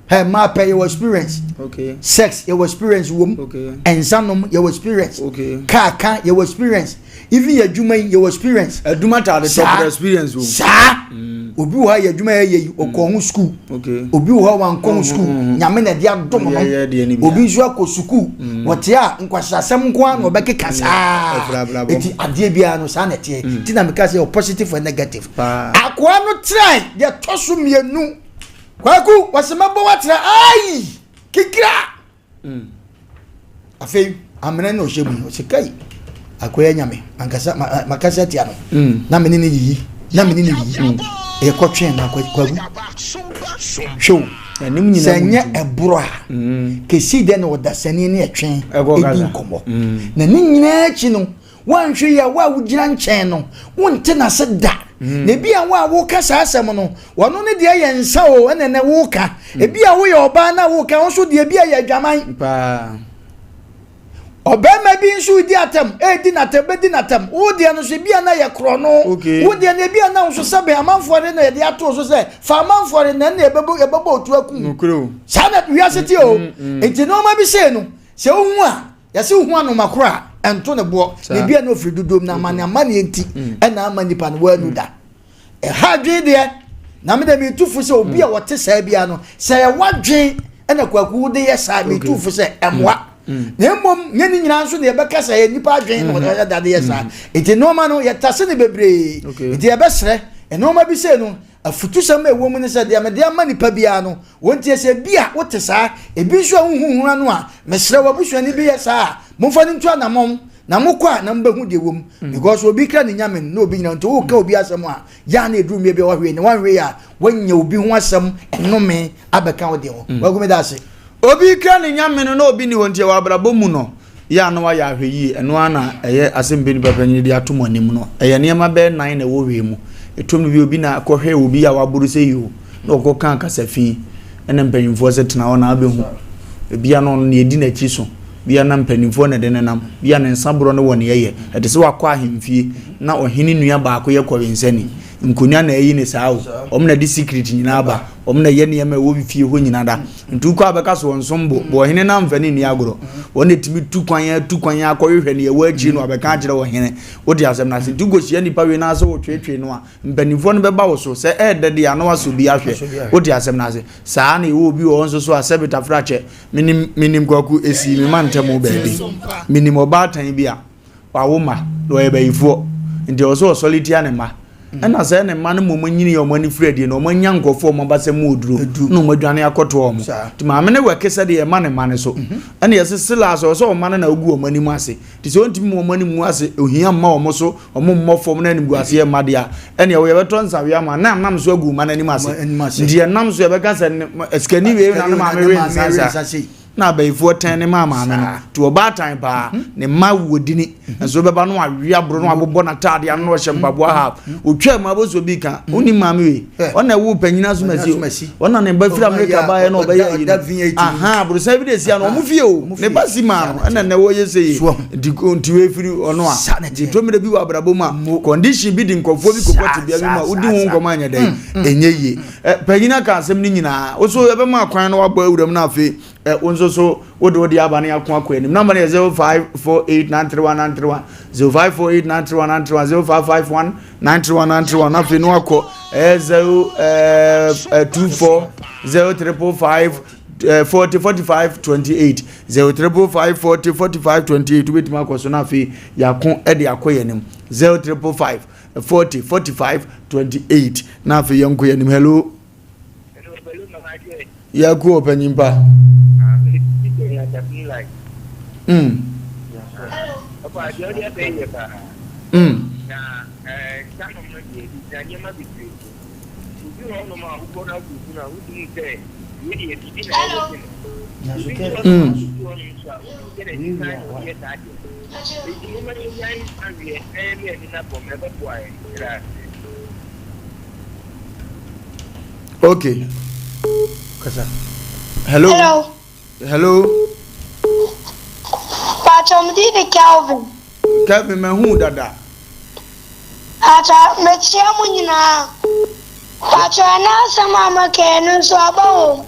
Hey, ma pay your experience. Okay. Sex, your experience, woman. Okay. And some your experience. Okay. Car, your experience. Even your juma, your experience. A duma ta the top experience. Sa. Obi wa your juma ye o school. Okay. Obi wa wan kon school. Nyame na dia dom no. Obi nso akọ school. Wote a nkwasasem nko an obeke kasa. Eti ade bia no sa na tie. Ti na me ka say positive and negative. Akwa no try dia toso mienu. Kwaku wasemabo watra ai kikira afei amene no shebu o sekai akoya nyame ankasa makasa tia no na menene yi e kotwe na kwaku show enim nyina senya ebro a kesi de no dasani ne etwen edi komo na ni nyina achi no wanhwe ya wa wugina nchen no wonte na se da na bia wa wo kasa asem no wono ne de ye nsa o ene wo ka e bia wo ye oba na wo ka won so de bia ye adwaman pa obema bi nso di atem di natem wo de no so bia na ye kro no wo de na bia na so sabe amanfo de na ye de ato so se fa amanfo de na ebebo otu akum sana wiaseti o enti no ma bi se no se wo hu a ya se hu anu makora ento ne bo ne bia no firi dudom na amane enti na amani pa no wanu da e hadwe de na me da mi tufu se obi a wote sa bia no se ye wadwen na kwaku de ye sa mi tufu se emwa na mom nyani nyina nso ne be kasa ye nipa adwen no da de ye sa enti no ma no ye tase ne bebre enti ye besre no ma bi se no afutu sam ewo mu ne se de amede amani pa bia no wontie se bia wote sa e bi so huhura no a mesre wabusu ni bi ye sa momfa ni ntua na mom na mokwa na mbehu de wom because obi kra ne nyame no obi nyina nto wo ka obi asem a ya na edru me be wa hwe ne wan hwe ya wanya obi ho asem enome abeka wo de ho wagome da ase obi kra ne nyame no obi ni wontie wa abrabo mu no ya no wa ya hwe yi eno ana eye Asem Mpe Nipa panyi de atomo anim no eye niam be 9 na wo hwe mu etom bi obi na akɔhwɛ obi a waburu sɛ yo na ɔkɔka kasafi ɛna mpanyimfoɔ sɛ tena hɔ na abɛhu ebia no ne edi na chi so bia na mpanyimfoɔ na de nenam bia ne nsaboro no wɔ ne yɛ ɛde sɛ wakɔ ahemfie na ɔhene nua baako yɛ kɔwensani nkonya na ɛyi ne saa o na de secret nyina ba na yɛ ne ma wo bi fie hɔ nyina da ntu kɔ abɛka so nsombo bo ɔhene na mfani ni agoro wɔn etimi tu kwan akɔhwehwɛ ne yɛwɔ akyi no abɛka akyerɛ ɔhene wo de asɛm na se ntu gosia nipa we na asɛ wo twetwe no a mpanimfoɔ no bɛba wo so sɛ ɛɛdɛ de ano aso bi ahwɛ wo de asɛm na se saa na ɛwɔ obi wɔ nso so a sebita frakyɛ minim kwaku esi me man ntɛm baabi minim ɔbaatan bi a wawoma na ɔyɛ bayifoɔ nti ɔso ɔsɔlitia ne ma ɛna sɛ ne ma no mɔmɔ nyini yɛ ɔmɔ ne frɛdie na ɔmɔ nya nkɔfoɔ ɔmɔ basɛ mu oduro na ɔmɔ dwane akɔto ɔmɔ nti maame ne wɛke sɛ deɛ ɛma ne ma ne so ɛna yɛse sila asɛ ɔsɛ ɔma no na ogu ɔmɔ anim ase nti sɛ ɔntimi mu ɔmɔ anim ase ohia mma ɔmɔ so ɔmɔ mmɔ fam na anim gu ase yɛ mma deɛ ɛna yɛbɛtɔ nsawe ama na nam so agu ma no anim ase nti ɛnam so yɛbɛka sɛ sikani wei na ne maame wei nsansa na bayifoɔ tɛn ne maame no to ɔbaatan pa ne ma wodini nso bɛba no awi abro no abobɔ na taade ano hyɛ mpaboa ha otwa ma boso bi ka oni maame we ɔna wo panyina so masi ɔna ne ba fira America ba yɛ no ɔbɛyɛ aha abro sai bi de sia no ɔmo fie o ne ba si ma no ɛna ne wo yɛ sɛ di kontiwe firi ɔno a di to me de bi wa brabo ma condition bi di nkɔfo bi kokɔte bia bi ma odi ho nkɔma anya dai enye yie panyina ka asɛm ni nyina wo so ɛbɛma kwan no wabɔ awuram na afi onzo so wode aba ne akwa akwa enim number is 0548931931 0548931931 0551931931 afi no akọ 0240355 404528 035404528 wait ma kwaso na afi yakon e de akoye nim 035 404528 na afi yanko yenim hello yaku opanyimpa Okay. Hello. Pacho mdini Calvin. Calvin me hu dada. Acha mechia munyina. Pacho na sama makenu so abawo.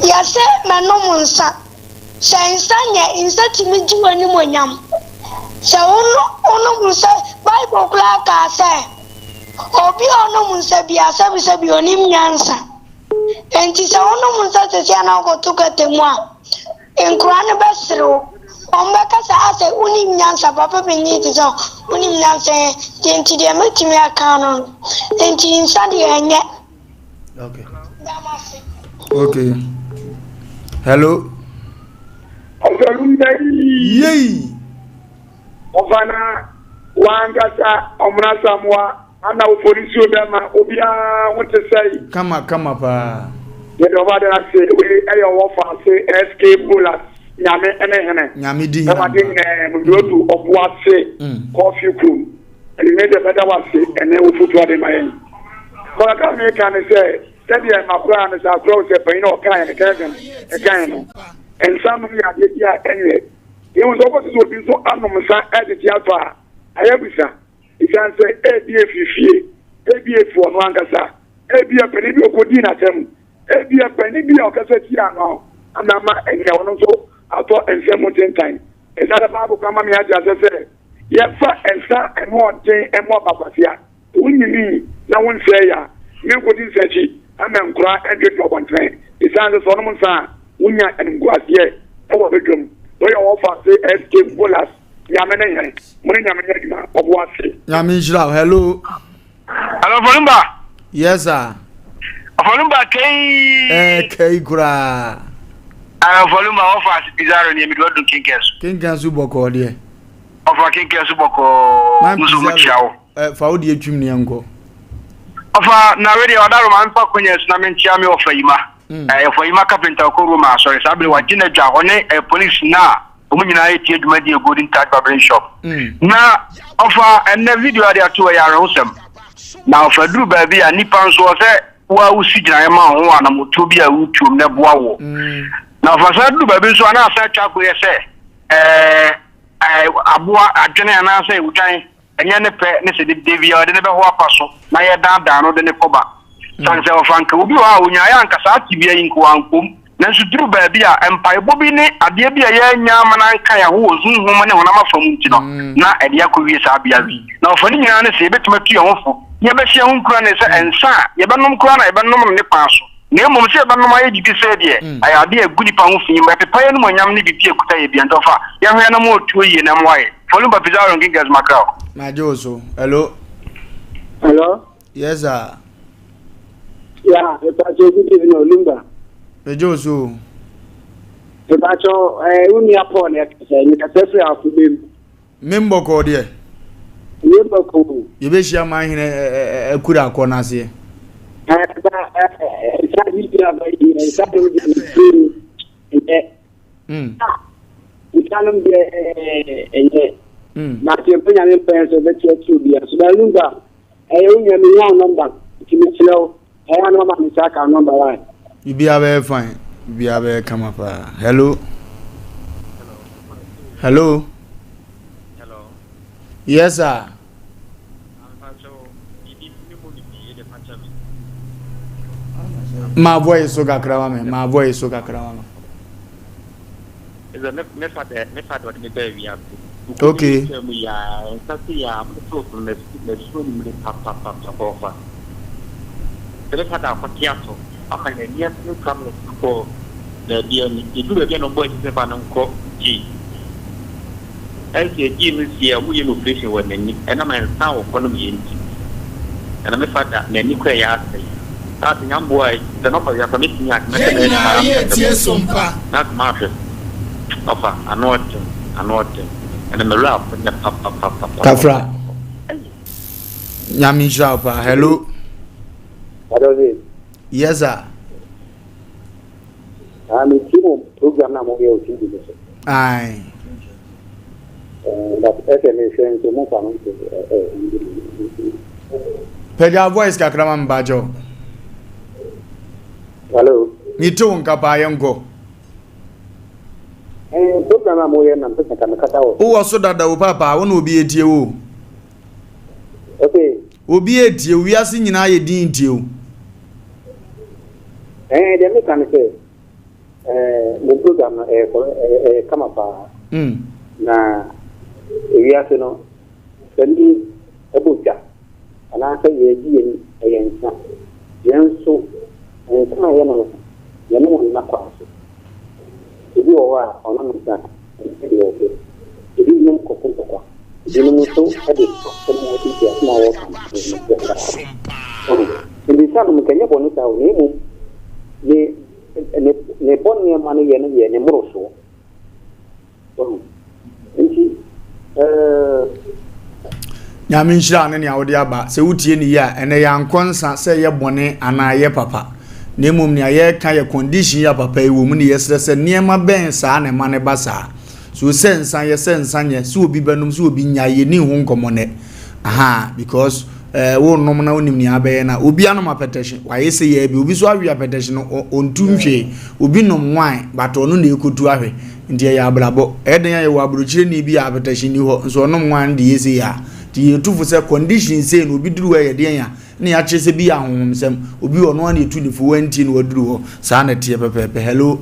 Yase manomunsa. Sensanya insati mijuwa ni monyam. Sa ono munsa Bible kula ka se. Obi ono munsa bia sabi onim nyansa. Enti sa ono munsa se na ko tukate mwa. Enkurane besro. Ombeka sa ase unim nyansa papa benyiti so unim nyansa enti de metimi akano. Enti insadi enye. Okay. Hello. Yay. Ovana wangasa omnasamwa ana Oforisuo Yaw obia wote sai kama pa ye do ba da se we ayo wo fa se SK Bullets nyame ene hene nyame di ma de ne mdodu oboa se coffee crew ele ne de beda wa se ene wo futu ade mayen ko ka me kan se tedi e makura ne sa pro se pe no kan e kan no en sam ya de ya enwe ye wo so ko so bi so anom sa e de ya to a ayabisa isan se ebie fifie ebie fu ono angasa ebie pani bi okodi na tem ebie pani bi okasa ti ano anama enye ono so ato ensemo tentan esa ba bu kama mi aja se ye fa ensa eno den emo babasia unyini na won se ya me kodi sechi ama nkura ende to bontren isan se so no nsa unya enguasie e wo bedwom do ye wo fa se SK Bullets yamene yere mune nyamene dima oboase nyame njira hello Volumba yes sir Volumba kei kura Volumba offers bizarre ni mi do kinkensu boko de offer kinkensu boko musu muchiao fa odi atwim ne enko offer na radio odaro man pa konyes na menchia me offer yima offer yima carpenter ko room sorry sabele wagina dwa one police na Omunyina etie dwumadi e Golden Touch Barbering Shop. Na ofa enne video ade ato ya rehosem. Na ofa duru ba bi a nipa nso se wa usi gina ma ho ana moto bi a wutuom ne boa wo. Na ofa sa duru ba bi nso ana asa twa ko ye se aboa adwene ana asa ewutan enye ne pe ne se de devia de ne be ho apaso na ye dan no de ne koba. Sanse ofa nka obi wa onya ya nka sa tibia yin ko ankom. Nanso duru ba bi a empaibo bi ne ade bi a ye nya mana nka ya ho ozun ho ne honama fam nti no na ade akowie sa bia wi na ofo ni nyina ne se betuma tu ho fo ye be hye ho nkura ne se ensa ye be nom kura na ye be nom ne paso na emom se ye be nom aye gidi se de aye ade agudi pa ho fin be pepa ye no nyam ne bibi ekuta ye bia ntofa ye hwe na mo otuo ye na mo aye follow ba pizarro ngingas macao ma joso hello yes sir yeah it's a good evening Olumba Ejoso. Ebacho uni apo ne ni ka sefe afubem. Membo ko de. Membo ko. Ye be hia man hene akura akona ase. Na tie penya me penso be tie tu bia. So da lunga unya me yan number. Kimitselo no ma misaka number 1. You be very fine. You be very come up. Hello. Hello. Yes, sir. My voice so kakra me. My voice so kakra me. Is a me father what me baby. Okay. Okay, yes, you come for the dear. If you again on board, it's a banana G. As a G is here, we will fish when and I'm a town of one of the and I'm a father, many quay ask. That's a young boy, the number of your committee, Sompa, not Marshall. Offer, I know it, and I'm a rap and the papa. Kafra. Yami Shapa, hello. What is it? Yes, sir. I'm a team program now. Aye. But SMS saying to move on. Pega voice kakra mbajo. Hello. Ni to nkapa yengo. Program na moye na mpesa kamekata o. Wo so dada wo papa wo na obi etie wo. Okay. Obi etie wi ase nyina ye din tie wo. The American say, the program come up. Na we are no sending a butcher, and I say, ye a yansa. Yanso, and some of you know, not pass. If you are on that, okay. If you know Cocoa, you know, so I did some in the sun, can you point out name? Ne bonne mani ye ne moroso nyame nhyira ne ne awode aba se wutie ne ya ene ya nkonsa se ye bone ana ye papa ne mum ne ye ka ye condition ya papa e wo mu ne ye sese niema ben sa ne mane basa so sensan ye sensan ye so obi banum so obi nya ye ni hu nkomone aha because wo nom na onim ni abaye na obi anom apetition wa yese ye bi obi so awi apetition ontumhwe obi nom wan but onu na ekotu ahwe ndiye ya abrabo eden ya wo abrochire ni bi apetition ni ho so onom wan de yese ya ti yetufu se condition say no obi duru wa ye de ya na ya chese bi ahomsem obi ono na etu ni fu wanti na waduru ho sa na tie pepepe hello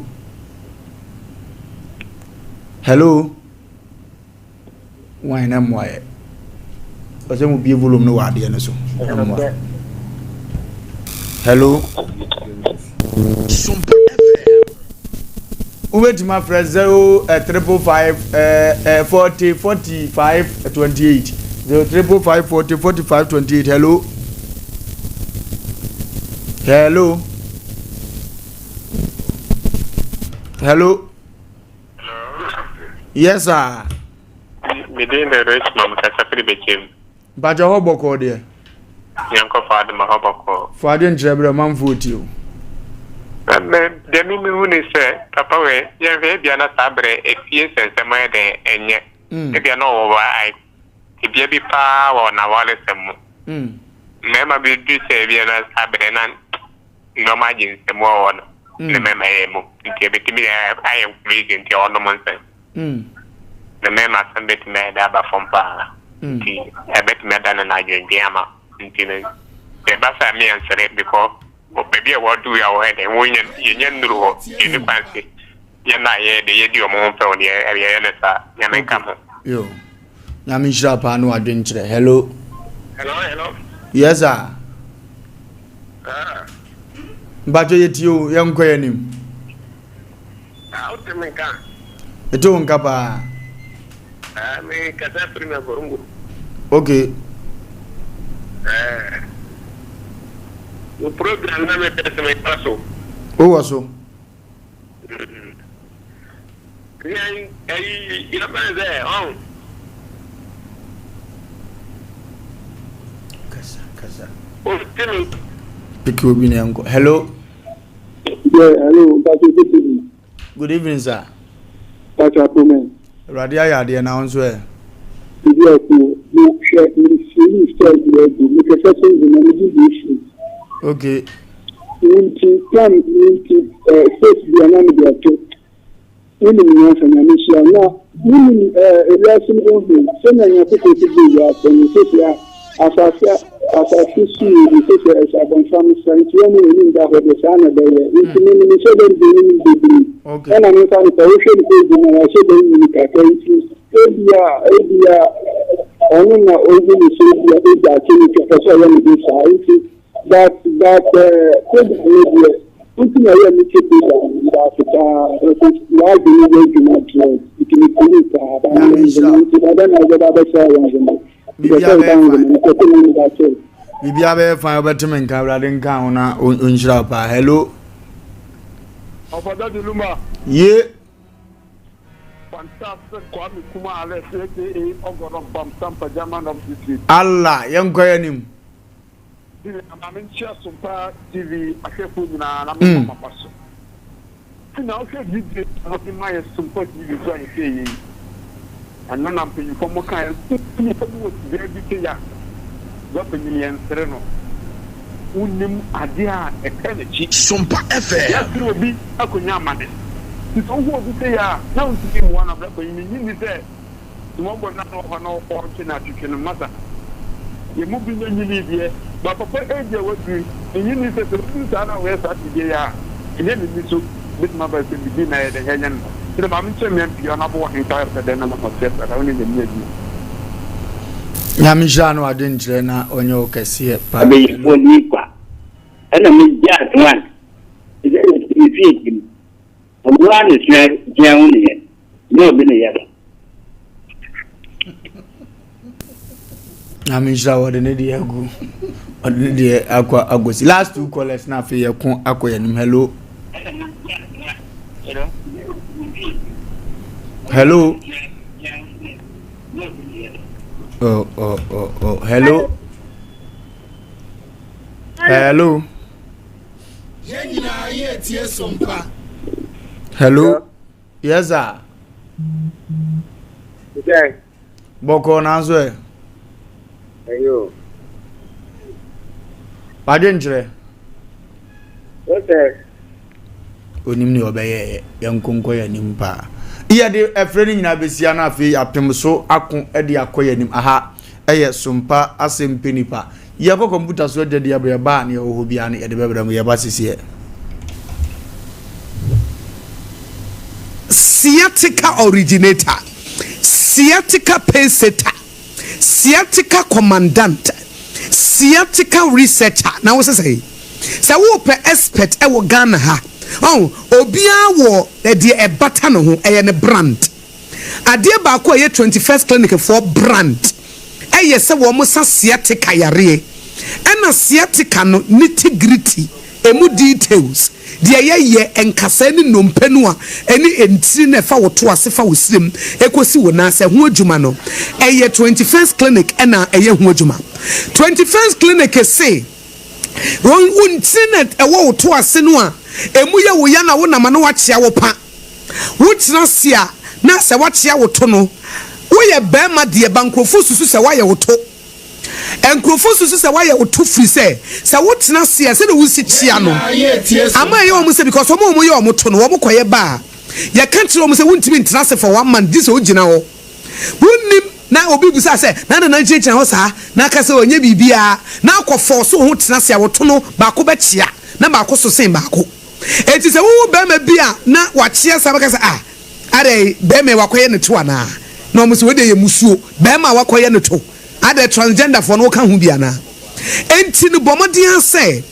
why na moye Ose mu bi volume no wade ne so. Hello. Sompa Uweti ma fresh 055 40 45 28 055 40 45 28 hello. Hello. Yes sir. Within the rest of the Catholic became Baja hoboko de. Yanko father Mahoboko. Father nchebre man 40. The Mimi say, Papa, you're very sabre, a fierce and some way, and yet, if you know why, if you be power or Nawale, Member be do say, Vienna sabre, no margins, the more the member, I am reading the ornaments. The member some bit made up from Pala. I bet me than an idea, Gamma, until the bassa me answer it because. Maybe I want to do your head and win in the fancy. Yana, the year more from the area, and come. Yo, Namisha Pano adventure. Hello. Hello. Yes, sir. But you, young Quenim. Out to make a. The tone capa. I make a separate. Okay. O program não é também passou. O passou. E aí, vai Casa. O tem. Pick you in uncle. Hello. Yeah, hello. Good evening, sir. That's a woman. Radia Yadi announce where. Okay. Plan face the anonymous to women and initial now. Women lesson over. Sending a picture to do that as I see you, as I want some sense, in that way, the son of the okay. And I'm in ocean, I said, Bibi abe fa obetemen ka brade nka ona onhira pa. Hello. Ofoda Diluma. Ye. Fantastic Kwame Kuma Alex aka Ogoron Bam Sompa German of the street. Allah, yanko yanim. I'm share Sompa TV akefu na mama paso. Tina o se video of my Sompa TV so I say. And none of you from Mokai, very detailed. Opinion Sereno. Unim Adia, a energy. Sompa FM. There will be a Kunyamane. It's all what we say. Now, to be one of them, you say, tomorrow, not no fortune, you can matter. You're moving when you leave here, but for age, what do and you need to do that away Saturday. And then you so with my birthday dinner at the Henyan. The Mamma Champion, you're not walking tired for the number of steps around in the near you. Yamijano adintre na onyo kese pa. Oforisuo Nipa. Ana mi just one. Is it him? One is down here. No been here. Yamija wode di agu. Wode di akwa agosi. Last two callers na fe yakon akoyanim. Hello. Hello. Oh. Hello. Hello. Hello. Yes, sir. Okay. Boko Nazwe. Ayo. Padinjre. Okay. Onimni obeye yankonko ya nimpa. Iya de efreni nyina besia na afi apem so akon e de akoya nim aha eye Sompa Asem Mpe Nipa. Ye ko computer so de de abre ba na ho bia na ye de bebram ye ba sisi. Sciatica originator, sciatica pacesetter, sciatica commandant, sciatica researcher. Now what say? Say wo pe expert e wo Ghana ha. Obia wo de e bata no ho e ne brand. Ade ba ko ye 21st clinic for brand. E ye se wo mo sa sciatica yare. E na sciatica no nitty-gritty, emu details. De ye enkasa ni nompenu a eni entiri na fa woto ase fa wosrem ekosi wona se ho adwuma no eye 21st clinic na eye ho adwuma 21st clinic say Wuntinet a wo to ase no a emu ye wo ya na wo na ma no wa chia wo pa wutena sia na se wa chia wo to no wo ye be ma de bankrofo susu se wa ye wo to enkrofo susu se wa ye wo to free se wutena sia se de wo si chia no ama ye o mu se because o mu ye o mu to no wo mu koye ba ye kan tire o mu se wuntimi ntena se for 1 month this o gina wo wunnim na obi busa se na chichen ho sa na ka se onye bibia na akofo so ho tena se awoto no ba ko be chia na ba ko so sen ba ko enti se wo be ma bia na wa chia sa ba ka se ade be me wakoye ne to ana na omo se we de ye musuo be ma wakoye ne to ade transgender for no ka hu bia na enti no bomodin se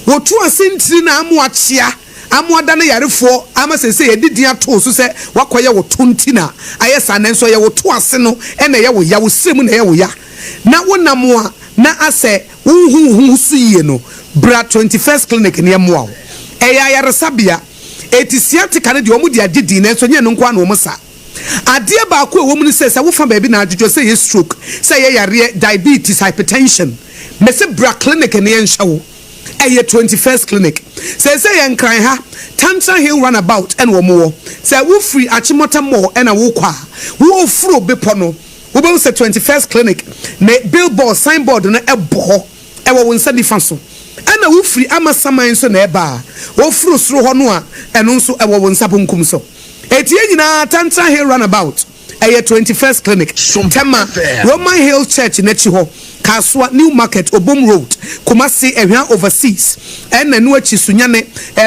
wo to asentiri na amu achia amuada ne yarefo ama sese ye didi ato so se wakoye wo tontina ayesa ne nso ye wo to ase no ene ye wo ya wo semu na ye wo ya na wonamo a na ase hu su ye no bra 21st clinic ne mo eya yaresabia etisiatika ne de omu de agidi ne nso nye no nkwa na omu sa ade ba ko ewo mu ne se wo fa ba bi na adjo se ye stroke se ye yare diabetes hypertension me se bra clinic ne nhyawo eye 21st clinic say yen kran ha Tantra Hill runabout and wo say wo free Achimota Mall and a wo kwa wo furo bepo no wo be say 21st clinic ne billboard signboard na ebo e wo nsa difa so ana wo free amasaman so na eba wo furo soro ho no a eno nso e wo nsa bonkum so etie nyina Tantra Hill runabout eye 21st clinic Tema Roman Hill Church nechi ho Kaswa New Market Obom Road Kumasi ehwan overseas ena no achi sunyane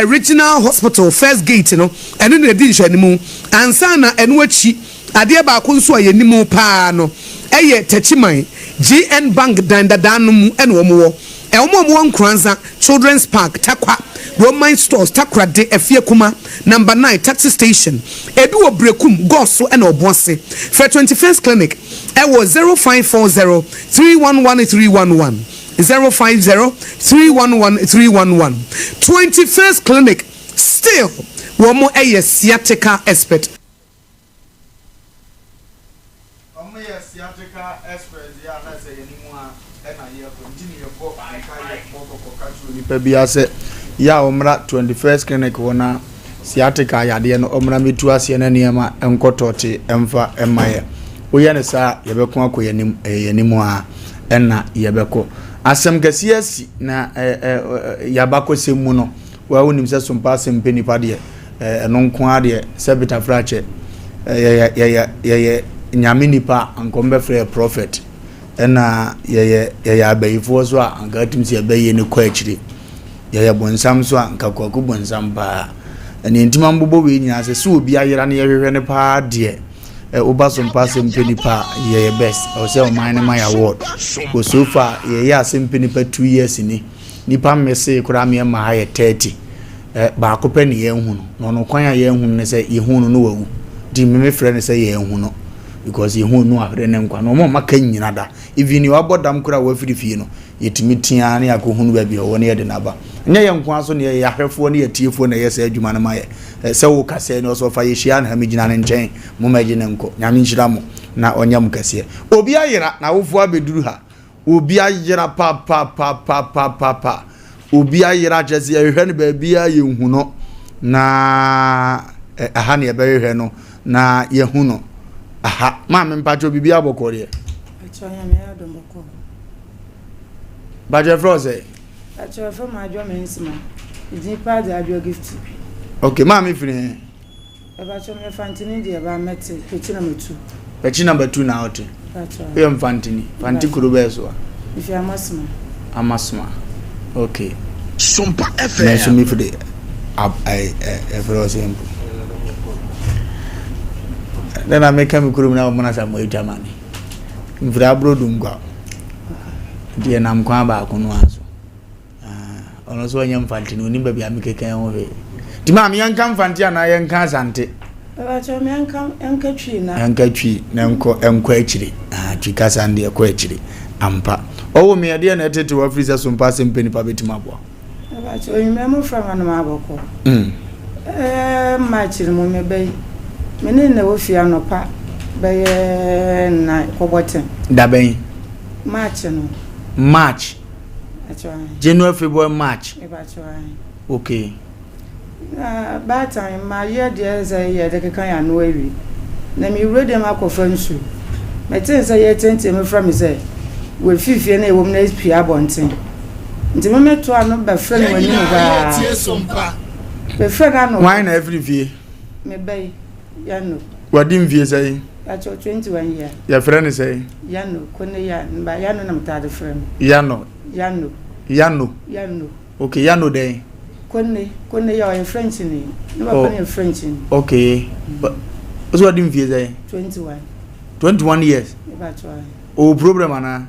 Regional Hospital First Gate no eno na di nhwanimu ansa na eno achi ade ba ko nso ayenimu pa no eye tachiman GN Bank dandadanu mu ena omo omo nkranza Children's Park Takwa Roman Stores Takra de Efie Kuma number 9 taxi station ebi wo brekum goso ena obonse for 21st clinic e was 0540 311311 050 311311 21st clinic still womo eye sciatica expert omo ye sciatica expert ya na se yenimu a ena ye continue ye ko aka ye ko katru ni pe bia se ya omra 21st clinic wona sciatica yade no omra metu ase na niema enkotote emfa emaye oya ne sa yebeko akoye yenimu a ena yebeko asem gasiasi na yabako semu no wa wonim se Sompa Asem Mpe Nipa de eno nko ade se beta frache ye nyame nipa ankombe frɛ prophet ena ye abayifo so a angatim se abaye ne kwa akire ye bonsam so a nkakwaku bonsam ba ene ntima mbobo we nyina se obi ayera ne yehwehwe ne pa de oba Sompa Asem Mpe Nipa ye best o se o man my award go so far ye Asem Mpe Nipa 2 years ni nipa mese kura me ma ha ye 30 ba ko pe ne ye hu no no kwan ye hu ne se ye hu no wawu di me frɛ ne se ye hu no because ye hu no ahre ne nkwa no mo maka nyina da even you abodam kura wa firifie no yetimi tia ne akohu no ba bi o ne ye de naba nya ye nkwa so ne ye ahwefo ne ye tiefo ne ye se adwuma no ma ye se wo kase ne so fa ye hia na hamigina ne nchen mo maji ne nko nyame nhira mo na onyam kase obi ayira na wofo abeduru ha obi ayira pa obi ayira jese ehwe ne ba bia ye hu no na aha ne ba ehwe no na ye hu no aha ma me mpacho bibia bokore achonya me adomoko baje froze acho fa ma ajo me nsima idi pa de ajo gift okay ma me firi e ba cho me fantini de ba mete pechi number 2 na ote acho e mfantini fanti kurube so if you amasma okay Sompa FM me so me firi froze mpo then I make him kuru na mona sa mo Germany mfira brodu ngwa die na mkwa ba ko no aso ono so anya mfanti no nimba bia mekeka ho he ti ma me yanka mfanti ana yanka asante ba cho me yanka twi na enko akiri twika sande ekọ akiri ampa owo me de na etete wa freezer Sompa Asem Mpe Nipa betima bo ba cho me mo fra ma no ma boko ma chiri mo me bai mene na wo fia no pa be na koboten da ben march no march January, February, March. Okay. Bad time, my year, there's a year that can I know every. Let me read them up of friends. My things are yet 10 from his head. With 50 and a woman is Pia Bonting. The moment to our number friend when you are Sompa. The friend I know. Wine every day. Maybe, Yano. What didn't you say? At your 21 year. Your friend is say Yano, Koneya, by Yano, I'm tired of friend. Yano. Okay, Yano day. Kone your French name. No French. Okay. But what didn't you say? 21 years. Oh, problem, Anna.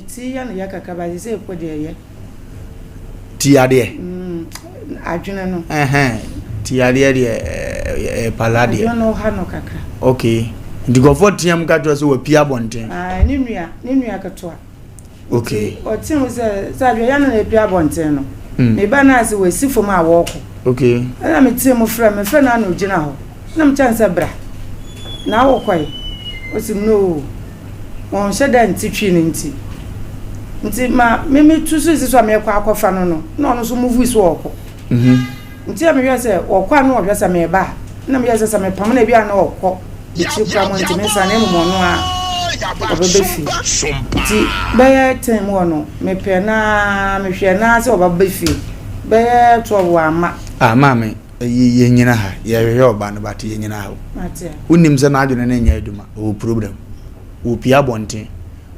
Tea and Yakaka, say, put there. Tia dear. I do not know. Tia dear, Palladium. You know, Hanokaka. Okay. The go for TM got us over Pia Bonte. I knew Yakatoa. Okay. Or Tim was a Savian Pia Bonteno. Maybe I will see for my walk. Okay. And I'm a team of friend, my friend, I know General. No chance of bra. Now, quite. What's no one said and teaching in tea. Ma, maybe 2 sisters are mere quack fan, no, so move with walk. Until me say, or quite no, yes, I may buy. No, yes, I may permanent be an or call. You come on to miss an animal of a baby. By 10 one, me pena, me share nas of a baby. Bear to a mamma. Ah, mammy, ye yena, ye your band about ye now. Who names an adjutant in Yaduma, oh, problem. O Pia Bonte.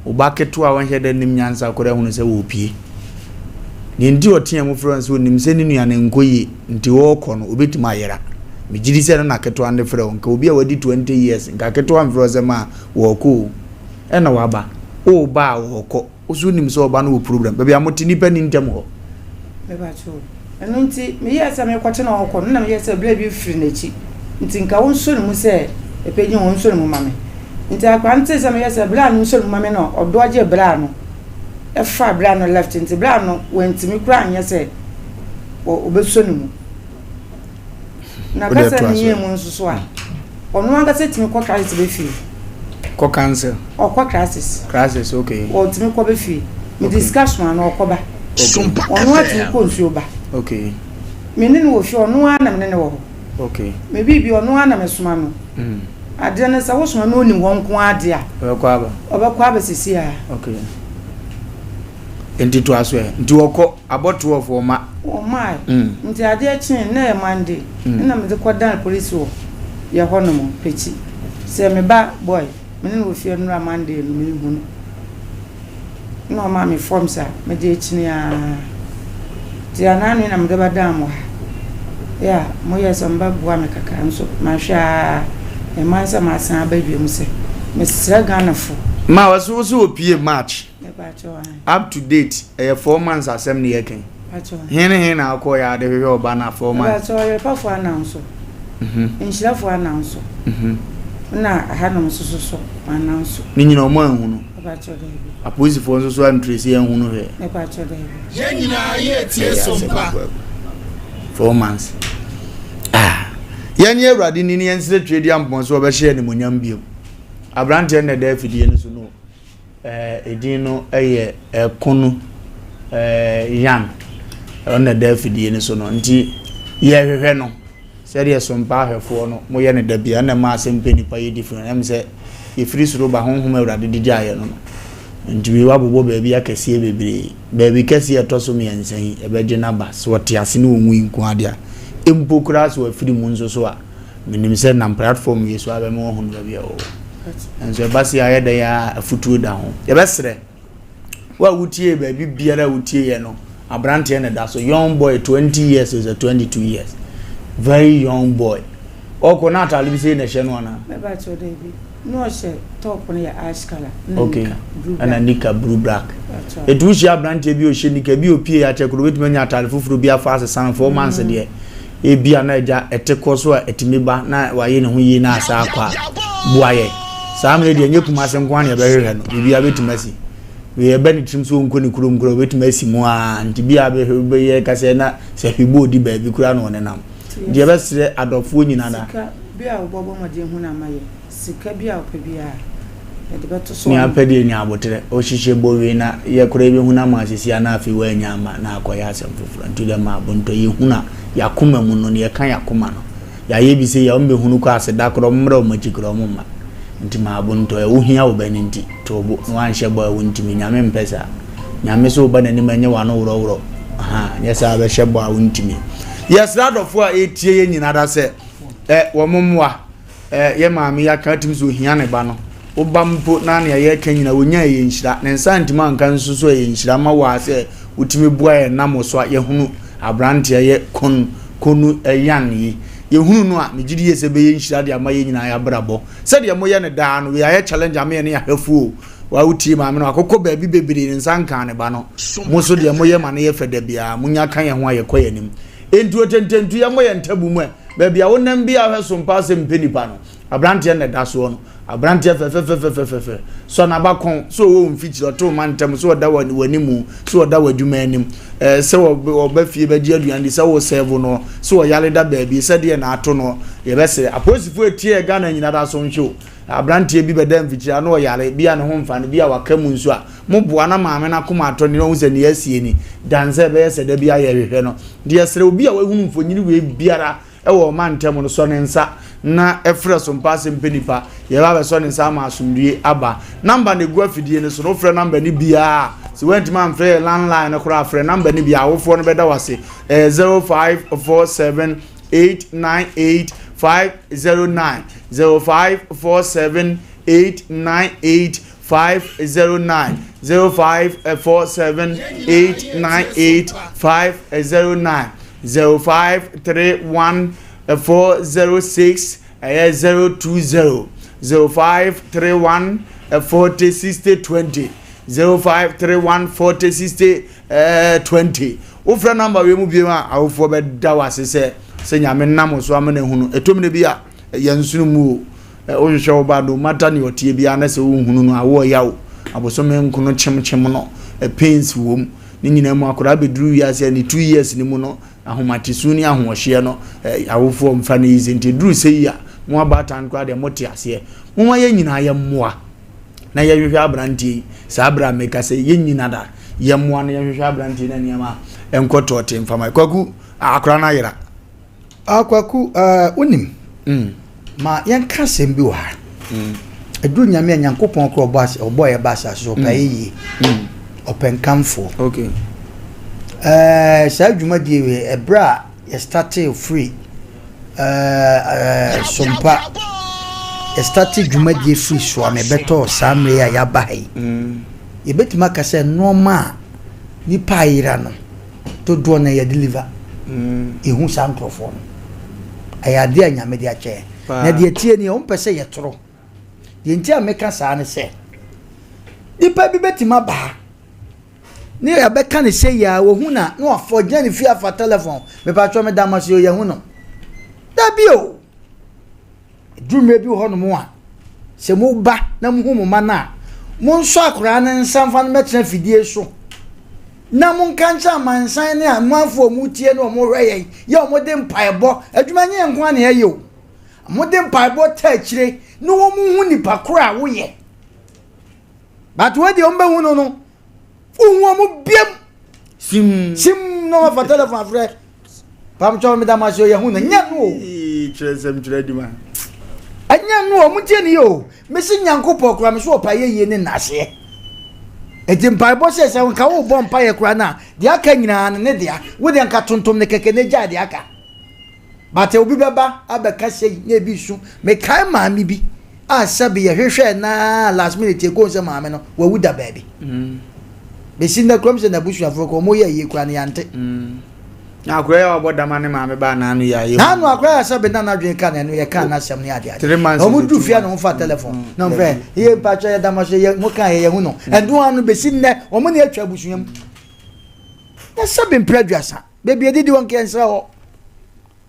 O bucket 2 hours head and Nimyans, I could have say, O P. The endure team of friends who nim sending you an inquiry into walk on Ubit Mayera. Mijidi said an aketo and the front, could be already 20 years, and Kaketo and Frozema, or cool. And a waba. Oh, bow or co. Soon him so banu problem, but we are motini pen in Temo. And me, yes, I'm a quatin or con, and yes, a baby free. Think I won't soon say a penny on soon, mammy. Into a quantity, some yes, a brand soon, mamma, or Dodger Brano. A far Brano left into Brano went to me crying, yes, or Obesonimu. Now, that's a year, Monsier. Or no one said to me, what crisis to be free. Cock answer or what crisis? Crisis, okay. Or to me, cover fee. Me discuss one or cover. Or what you call you back. Okay. Meaning, will show no one and no. Okay. Maybe you are no one, I'm a smano. I didn't I was only one quadia. Or Quabas is here. Okay. Into to us, do a call about 2 of my. Oh, my. Until I dare chain, nay, Monday. And I'm the quadran police war. Your honor, pitchy. Say me back, boy. Meaning with your Monday and me. No, mammy forms her, my dear Chinia. Tianani, I'm the madam. Yeah, Moya some bab wamaka, so my share. A man, some my son, baby, say, Miss Saganafo. Ma was also a March. Up to date, 4 months are 7 years. Henny, I'll call you the real banner 4 months. That's all for announcer. And she left for announcer. Now, I had no so announcer. Meaning no more. About your baby. A pussy for so I'm Tracy and one of it. About your baby. 4 months. Yan year, Radin Indian trade young ones over sharing the Munyam Bill. A branch and a deaf Indian so no. Edino a Kunu Yan on the deaf Indian so no. Nti ye no. Said yes, Sompa her for no more than the Biana Asem Mpe Nipa different. I'm say if Oforisuo Yaw Aboagye did Jaya no. And we were baby, I can see baby can see a tosomi and say a virgin abbas, what Yasinu wing quadia. Impocras were 3 months or so. Minim said, I'm platform is why I'm more 100 years old. And so Bassi, I had a foot down. The best there. What would ye, baby, beer would ye, no? A branch and that's a young boy, 20 years is a 22 years. Very young boy. Or Conata, I'll say in a Shenwana. About your baby. No, sir, top on your ash color. Okay. And a nika blue black. It was your branch, a beauty, a beauty, a check with many at Alfu be a fast son 4 months a year. A be an edge at a coswa at Timiba, na why in we na Saqua. Boye. Some lady and you come as and one, we be a bit messy. We are Benny Trimson couldn't grow with Messi more and to be a baby Casena, say he bought the baby crown on and the best adopt winning another. Be our Bobo, my dear Hunamaye. Sikabia Pebia. ni apede ni abotere o hihye bowe na ye kora bi huna ma asisi ana afi wa nyama na akoya asem fufura ntule ma bonto ye huna yakoma mu no ne ye kan yakoma no ya ye bi se ya mbe hunu ko aseda kro mmra o magikro mo ma nti ma bonto e wo hia wo bani nti tobo no anhye ba wo ntimi nyame mpesa nyame so ba nani manye wa no woro aha yesa ba hye ba wo ntimi yes radofo a etie ye nyina da se wo momwa ye maame ya kan tim so hia ne ba no obampo na na ye kan nyina wonya ye nhyira ne nsantima nka nso so ye nhyira ma wa se utimi bua ye nam so ye hunu abrante ye konu yan yi ye hunu no a megidi ye se be ye nhyira de ama ye nyina ya brabo se de mo ye ne da no ye challenge ama ye ne ya hafu wa uti maame no akokọ ba bi bebiri ne nsanka ne ba no mo so de mo ye ma ne ye feda bia munya kan ye ho aye koye nim entu tententu ye mo ye ntabu mu ba bia wonam bia hwe Sompa Asem Mpe Nipa no abrante ne da so no abrante fe so na bakon so wo mfiti to mantem so da wanimu so da wadwuma anim se wo ba fie ba dia aduan se wo serve no so yale da baabi se de na ato no ye be se aposifo etie Ghana nyina da so nhwo abrante bi be da mfiti no yale bia ne ho mfa ne bia wakamu nso a moboa na maame na koma ato ne ho se ne asie ni danse be se da bia ye hwehwe no de sere obi a wahunu mfonyini we biara ewo mantem no so ne nsa na efre Sompa Asem Mpe Nipa ye ba be so ne nsa ma asumdue aba number ne gu afidie ne so no frɛ number ne bia so went man frɛ landline no kora frɛ number ne bia awofo no be da wase 0547898509 0547898509 0547898509 0531 406 020 0531 406020 0531 406020 ofra number we mu biema awofo be dawase se nyame nam so amene hunu etomne bia yansunu mu o hwehwe oba do mata ne otie bia na se wo hunu no awo yawo abosome nkono chemchem no pains wom ni nyina mu akora beduru wiase ni 2 years ni mu no ahomatisuni ahohye no awofo mfa ne yize nti duru sei a mo abatan kwa de mote ase mo ye nyina ye mmoa na ye hwehwe abrantie sa abra meka se ye nyina da ye mmoa na ye hwehwe abrantie na niama enkoto te mfama kwaku akora na yera akwaku unim ma yanka sembi wa eduru nyame anyankopon kro obo ye basa so payi open camfo okay sa djuma die ebra ye started free Sompa ye started djuma die free so am beto samre ya bai ye betima ka se normal ni paira no to do na ye deliver ehu sankrofo aya de anyame de ache na de tie ni o mpese ye toro de ntia meka sa ne se ipa bi betima ba ni ya beka ne se ya wo hu na no afogya ne fi afa telephone me pa twa me damas yo ye hu no da bio drume bi ho no mo a se mo ba na mo hu mo ma na mo nso akora ne nsamfa no metena fidie so na mo nkancha mansan ne amanfo mu tie no mo hweye ye mo de mpaebo adwuma nye nko na ye yo mo de mpaebo ta kire no wo mu hu nipa kora wo ye but we de ombe hu no mo biem sim no fa telephone frère pam cho me damas yo ye hu na nya no tresem tredima anya no mo tie ni yo me si nyankopɔ kora me so opa ye ne nase eti mpaebo se nka wo bɔ mpa ye kora na de aka nyina ne de wo de nka tontom ne keke ne gya de aka bate obi beba abeka se ne bi su me kai ma mi bi a sabe ye hwehwe na last minute go se ma me no wa wuda baby be sinda kromse na bushu afro mo ye kora ne yante na akora ya oboda mane ma me ba na anu ya ye na anu akora ya sabe na na dwen ka na anu ye ka na asem ne ade ade o mu du fia no fa telephone na mfre ye pa cha ya damashe ye mo kan ye hu no edu anu be sinne o mo ne atwa busuam na sabe mpradwasa bebi edidi won ke nsra ho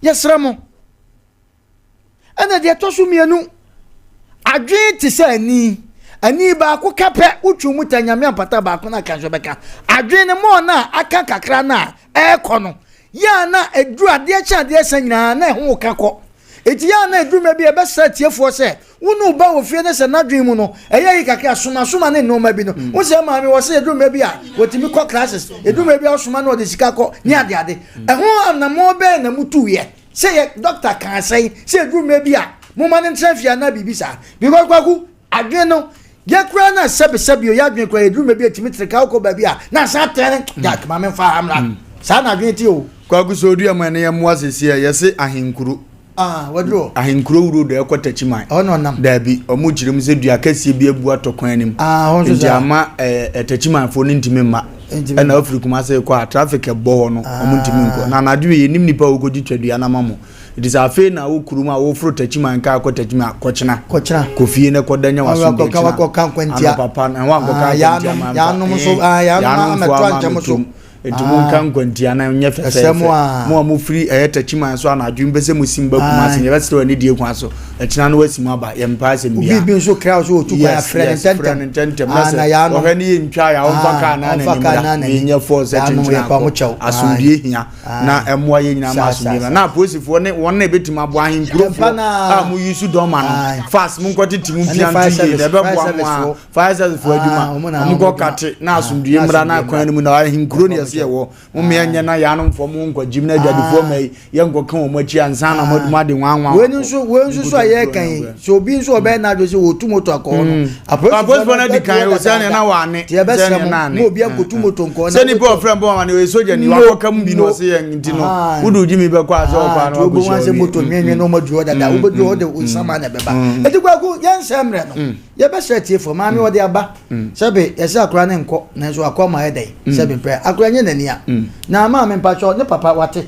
yesra mo ana de to so mienu adwen ti sa ani ba ko kape utwu mutanyame apata ba ko na kanjo beka adwen ne mo na aka kakra na e kono ya na edu ade cha ade sanyina na ho kakọ eti ya na eduru mebi e be set tiefo se wonu ba wo fie ne se na dwen mu no eye yi kakra soma ne no ma bi no wo se ma mi wo se eduru mebi a wotimi kɔ classes eduru mebi a soma no de sika kɔ ni ade ɛho na mo be na mutu ye se ye doctor kan say se eduru mebi a mo ma ne ntrafia na bibisa because kwaku adwen no yakura na sebi ya adwen kwa eduru mebi atimi treka ko ba bi a na sa tere ya ma me fa amra sa na adwen ti o kwaku so odu amane ya mo asese ya se ahenkuru wadro ahenkuru wuro do ekotachiman ono nam dabi omu girem se dua kase bi abu atokwan anim honso nti ama etachiman fo ntimi ma na afrikuma se kwa traffic ebo ho no omu ntimi nko na nadwe ye nim nipa ogoji twadua na mamo it is afe na wo kuruma wo fro tachiman ka akotachiman kochina kofie ne kodanya waso de ko kwantia papa na wa ngoka ya no so ya no meto antam so etumu kan kwantia na nya fese mo free tachiman so na adwum bese musimba kuma se ye bese wani die kwa so echina no wasimu aba ye mpa se mbia bi so kra so otu kwa friend tentem na ya no ni ntwa ya onfa ka na na nya force asundie hia na emwa ye nyina ma asundie na posifo ne won na betima abo ahin grofo mu yusu do ma no fast mu nkoti timu pianti de be bo amwa fire service fo adwuma mu go kate na asundie mra na kwan mu na ahin kro ne ye wo mu me anya na ya no mfo mu nkwa jim na adwadifo mai ye nkwa kan wo machi ansa na moduma de nwanwa we nso so ye kan so bi nso obe na do se wo tu moto akọ no apos na di kan o se na wa ne se na mo obi akotu moto nko na se ni po friend bo ma ne we soja ni wa ka mu bi no se ye nti no wudu jimi be kwa so kwa no ko so se moto nyenye no madu dada wo bedu o de usama na beba eti kwa ku ye nsemre no ye be set e for ma mi wo de aba sebe ye se akura ne nko na so akwa ma hedai sebe pre akura nye nani a na ma me mpacho ne papa wate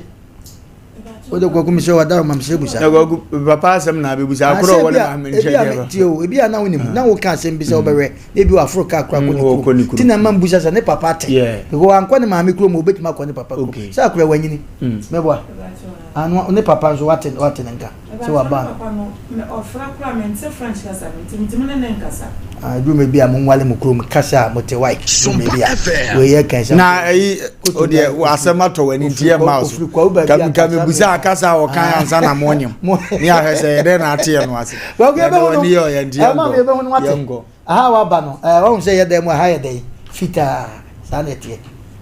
o de kwa ku mi se wada ma mse busa na kwa papa asem na be busa akura wo le ma me nche je ebi ana woni na wo ka asem bi se obewe ebi wa Africa akura ko ni ti na ma mbusa sa ne papa te ko anko ne ma me kuro mo betima ko ne papa ko sa akura wanyini mebo anu ne papa zo wate nka se wa ba me ofra kura me nse French kasa me ne nkasa du me bia mo wale mo kuro mo kasa mo te wai me bia we ye kan sa na ayi o de asema to wani tie mouse kam busa kasa o kan ansa na monyem ni ahese de na ate no ase wa ge be hono ni o ye ndie ma be hono wate aha wa ba no wa se ye de mo ha ye de fita sa na tie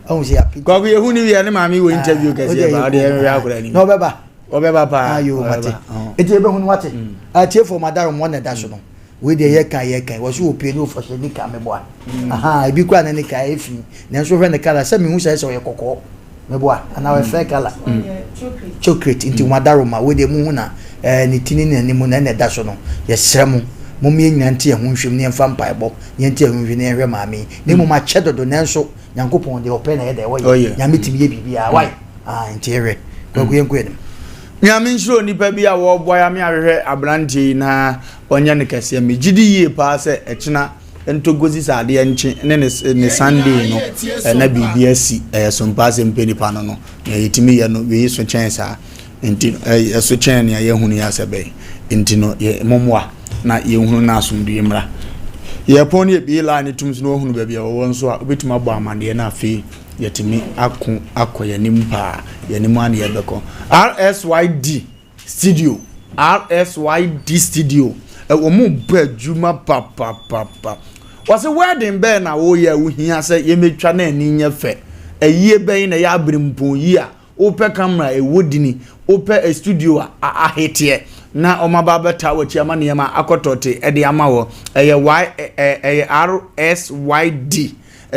o se ya kwa ku ye huni wi ne ma mi wo interview kase ba de we akura ni no beba obeba pa ayo mate eti be hono wate atie for madaro mo na da so no we de ye kan wo so opie no for se ni ka me boa aha ebi kwa na ni ka efi na so hwe ne kala se mi hu se ye kokko me boa ana we fe kala chocolate into madaro ma we de mu hu na ni tini ni mu na da so no ye sremu mo mi nyante ho nhwem ne mfa mpa ebo nyante ho nhwe ne hwe ma mi ne mu ma che dodo ne nso yankopon de ope na ye de wo ye nyamitimi ye bibia why ntiere kwaku yenku edem nyame nshiro nipa bi a wo boya me ahwehwe abranti na onye ne kase me gidi yie pa se ekina entogozi sade enche ne Sunday no na bibia si Sompa Asem Mpe Nipa no na yetimi ye no we so chen sa enti so chen ne ye hunu ya sebe enti no ye momwa na ye hunu na asumdu mra ye pon ye bi la ne tums no hunu ba bia wo nso a obetuma bo amande na afi yetimi akoye nimpa yenim an ye beko RSYD studio wo mu badwuma papa wase wedding be na wo ye wo hia se ye metwa na ani nya fe ayie ben na ya abrimpon yi a wo pe camera e wodini wo pe studio a hete na omaba beta wo chiama ne ma akotote e de ama wo RSYD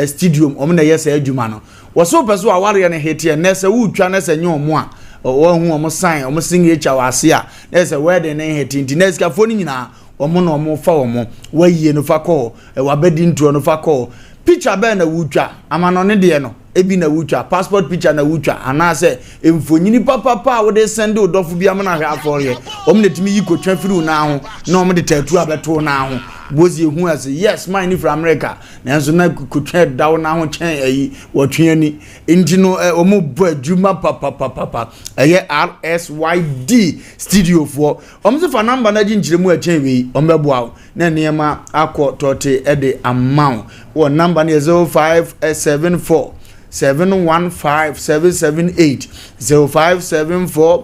studio omna yesa adwuma no waso peso aware ne hete na se wutwa na se nyomo a wo hu omo sign omo sing echa wase a na se wedding ne hete nti na sika foni nyina omo no omo fa omo waye no fa ko wabedi ntro no fa ko picture be na wutwa amano ne de no ebi na wutwa passport picture na wutwa anase emfonyini papa wo de send odofo bia mo na hwe afore omo netimi yi ko twa firi na ho na omo de tattoo abeto na ho bozi hu as yes mine from America na enso na kutwa dawo na ho chen ayi wotweani enti no omo bo adwuma papa RSYD studio for omo se fa number na ginjire mu a chen we ombeboa na niema akọ tote ede amount wo number na 0574 715 778 0574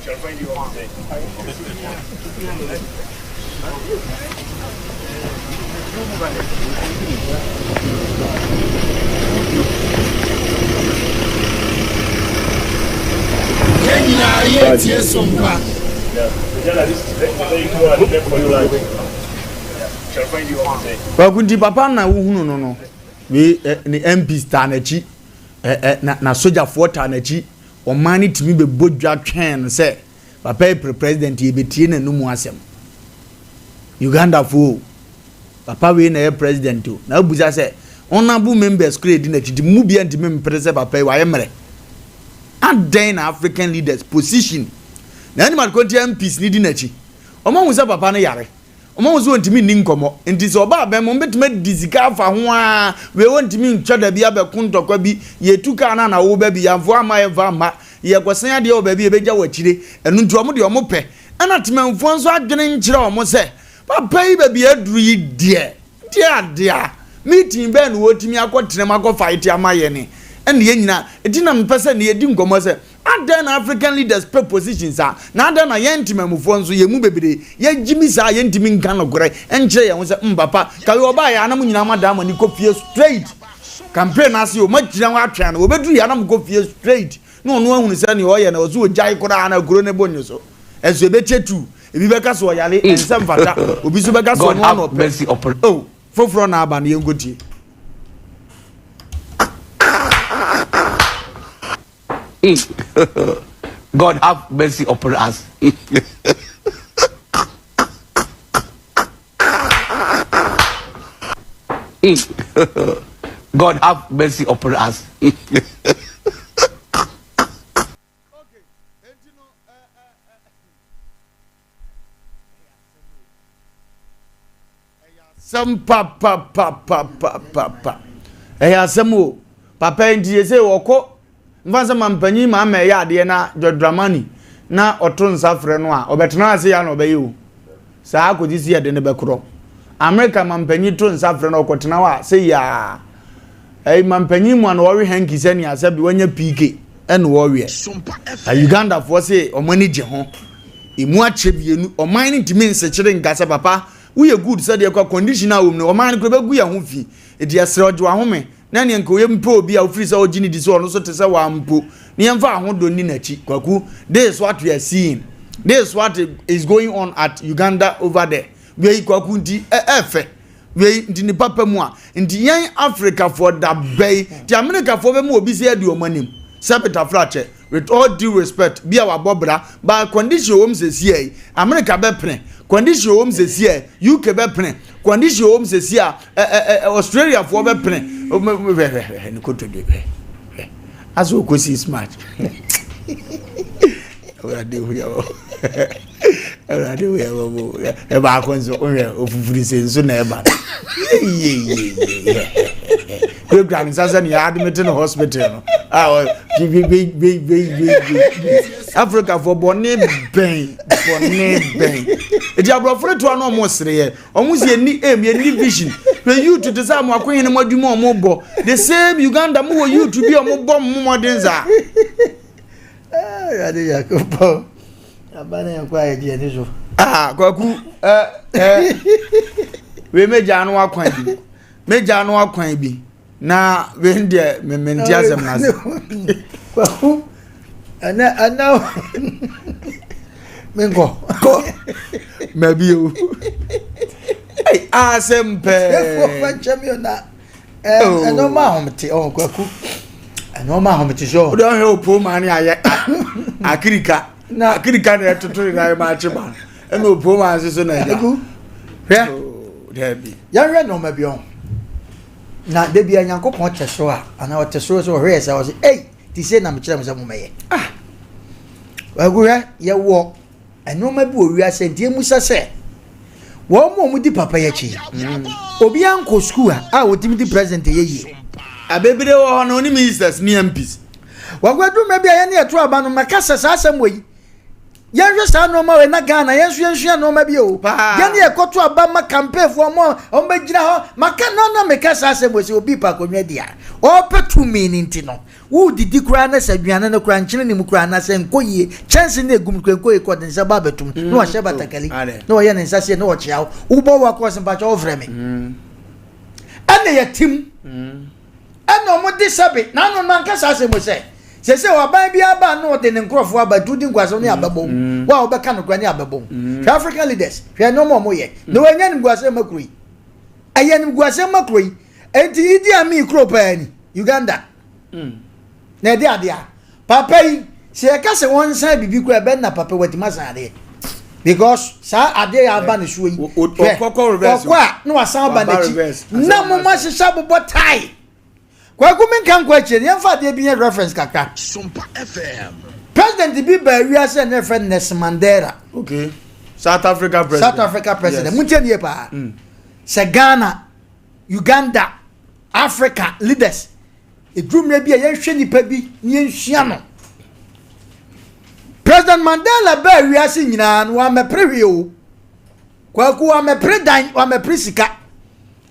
Wakundi papa na uhunu no we ni MP star na chi na soldier forta na chi o mani timi be bodwa twen se papa president ye betie na numu asem Uganda fo papa we na president o na buza se honorable members create na chi mu bia ntimi mpere papa wa yemre adan African leaders position na animal konti MPs ni di na chi o ma hu se papa na yare omo zo ntimi ni nkomo nti so ba be mo betime dizika afa ho a we wontimi ntwa da bia be kuntokwa bi ye tuka na wo ba bi yamfo ama ye va ma ye kwasan ade wo ba bi ebeja wachire enu nti omo de omo pe ana temanfo nso adwene nkyere omo se papa yi ba bi aduru yi de dia meeting be no wotimi akotene mako fight ama ye ne ene ye nyina etina mpese ne ye di nkomo se adan African leaders pe positions na adan na yentimamufo nso ye mu bebere ye gimi sa ye ntimi nkan no gore enkyere ye ho se mbapa ka we oba ya anam nyina madam ni kofie straight campaign as yo magyina wa atwa na obedu ya anam kofie straight no no ahunu se ne oye na ozo ojai kora na goro ne bonyo so enso ebechetu ebi beka so yale ensem fata obi so beka so no mercy upon oh foforo na aba na ye ngotie God have mercy upon us. God have mercy upon us. Sompa pa. Asem o papa ndi se woko mfansa mampanyi ma ma ya ade na dodramani na oto nsafre no a obetena ase ya na obayi o saa akodi ya de ne bekro America mampanyi to nsafre no okotena wa se ya mampanyi mu na wo hanki se ne ase bi wanya PK ene wo we Uganda fo se omani je ho emu ache bienu oman ni timi nsechire ngase papa we good said the condition awum no oman ko begu ya ho fi e dia sre ojo ahome na ne nka oyempo obi a ofiri sa ogini di so no so te se wa mpo ne yemfa ahodo ni nachi kwaku this what we are seeing, this what is going on at Uganda over there we kwaku ndi efe we ndi ni papa mu a ndi yan Africa for the bay the America for be mu obi se adi omanim sepeta frache with all due respect be our bobra by condition wom se sie America be pren condition wom se sie UK be pren condition wom se sie Australia for be pren ni koto de aso ko si smart ora de hu yawo ora de hu yawo e ba ko nso ofufuri se nso na e ba we gran sasa ni admit in hospital no Africa for bonne ben e dia bro fre to no mo sere ye omo se ni ni vision we you to the same akwen no madwuma omo bo the same Uganda mo you to be omo bo modern za ade yakopo abana yakwa ye die ni so kwaku we meja no akwan bi na wende mementi asem na kwaku ana mengo ko mabio Asem Mpe championa no ma homti kwaku no ma homti so do he opo mani aye akirika na totori na ma chiba eno opo ma so na ja hwe debi ya hwe no mabio na debi anyankopon cheso a ana o teso so hwe esa o se ti se na mchira mza mumeye wagura ye wo eno mabu owi asenti emusa se wo mo di papa ye chi obi anko school a wotimi di president ye yi abebire wo ho no ni ministers ni MPs wagwadu mebi aye ne eto aba no makasa sa asem woyi yanhwe sa no ma we na Ghana yensu no ma bi o ye ne ekoto aba ma campaign fo mo o mbegina ho maka no na mekasa asem wo se obi pa konwa dia o petu meaning no wo didi kura na saduane no kura nkyene ni mu kura na se nkoyie chance na egum kwenkoyie ko den sa ba betum no wa sheba takali no ye ne nsase no wo chia wo bo wa ko se pa cha wo freme ane ya tim ane mo disabe na no man kasa asem wo se wa ban bia ba no de ne nkrofo aba dudi ngwaso ne ababom wa obeka no kura ne ababom African leaders hwe no mo ye no wanya ne ngwaso makuri ayen guase makoi enti Idi Amin kro pa ni Uganda na de ade a papa yi se e ka se won san bibi kro e be na papa wati masade because sa ade ya ba ne so yi okoko reverse okwa no wasan ba na chi na mo ma shisha bobo tai kwa ku men kan kwa che ne fa de bi reference kaka Sompa FM president bi ba wi ase ne friend Nelson Mandela okay South Africa president munche ne pa se Ghana Uganda Africa leaders edrumre bi ye hwe nipa bi ne nhia no President Mandela ba wi ase nyina no wa mepre o kwa ku wa mepre dan wa mepre sika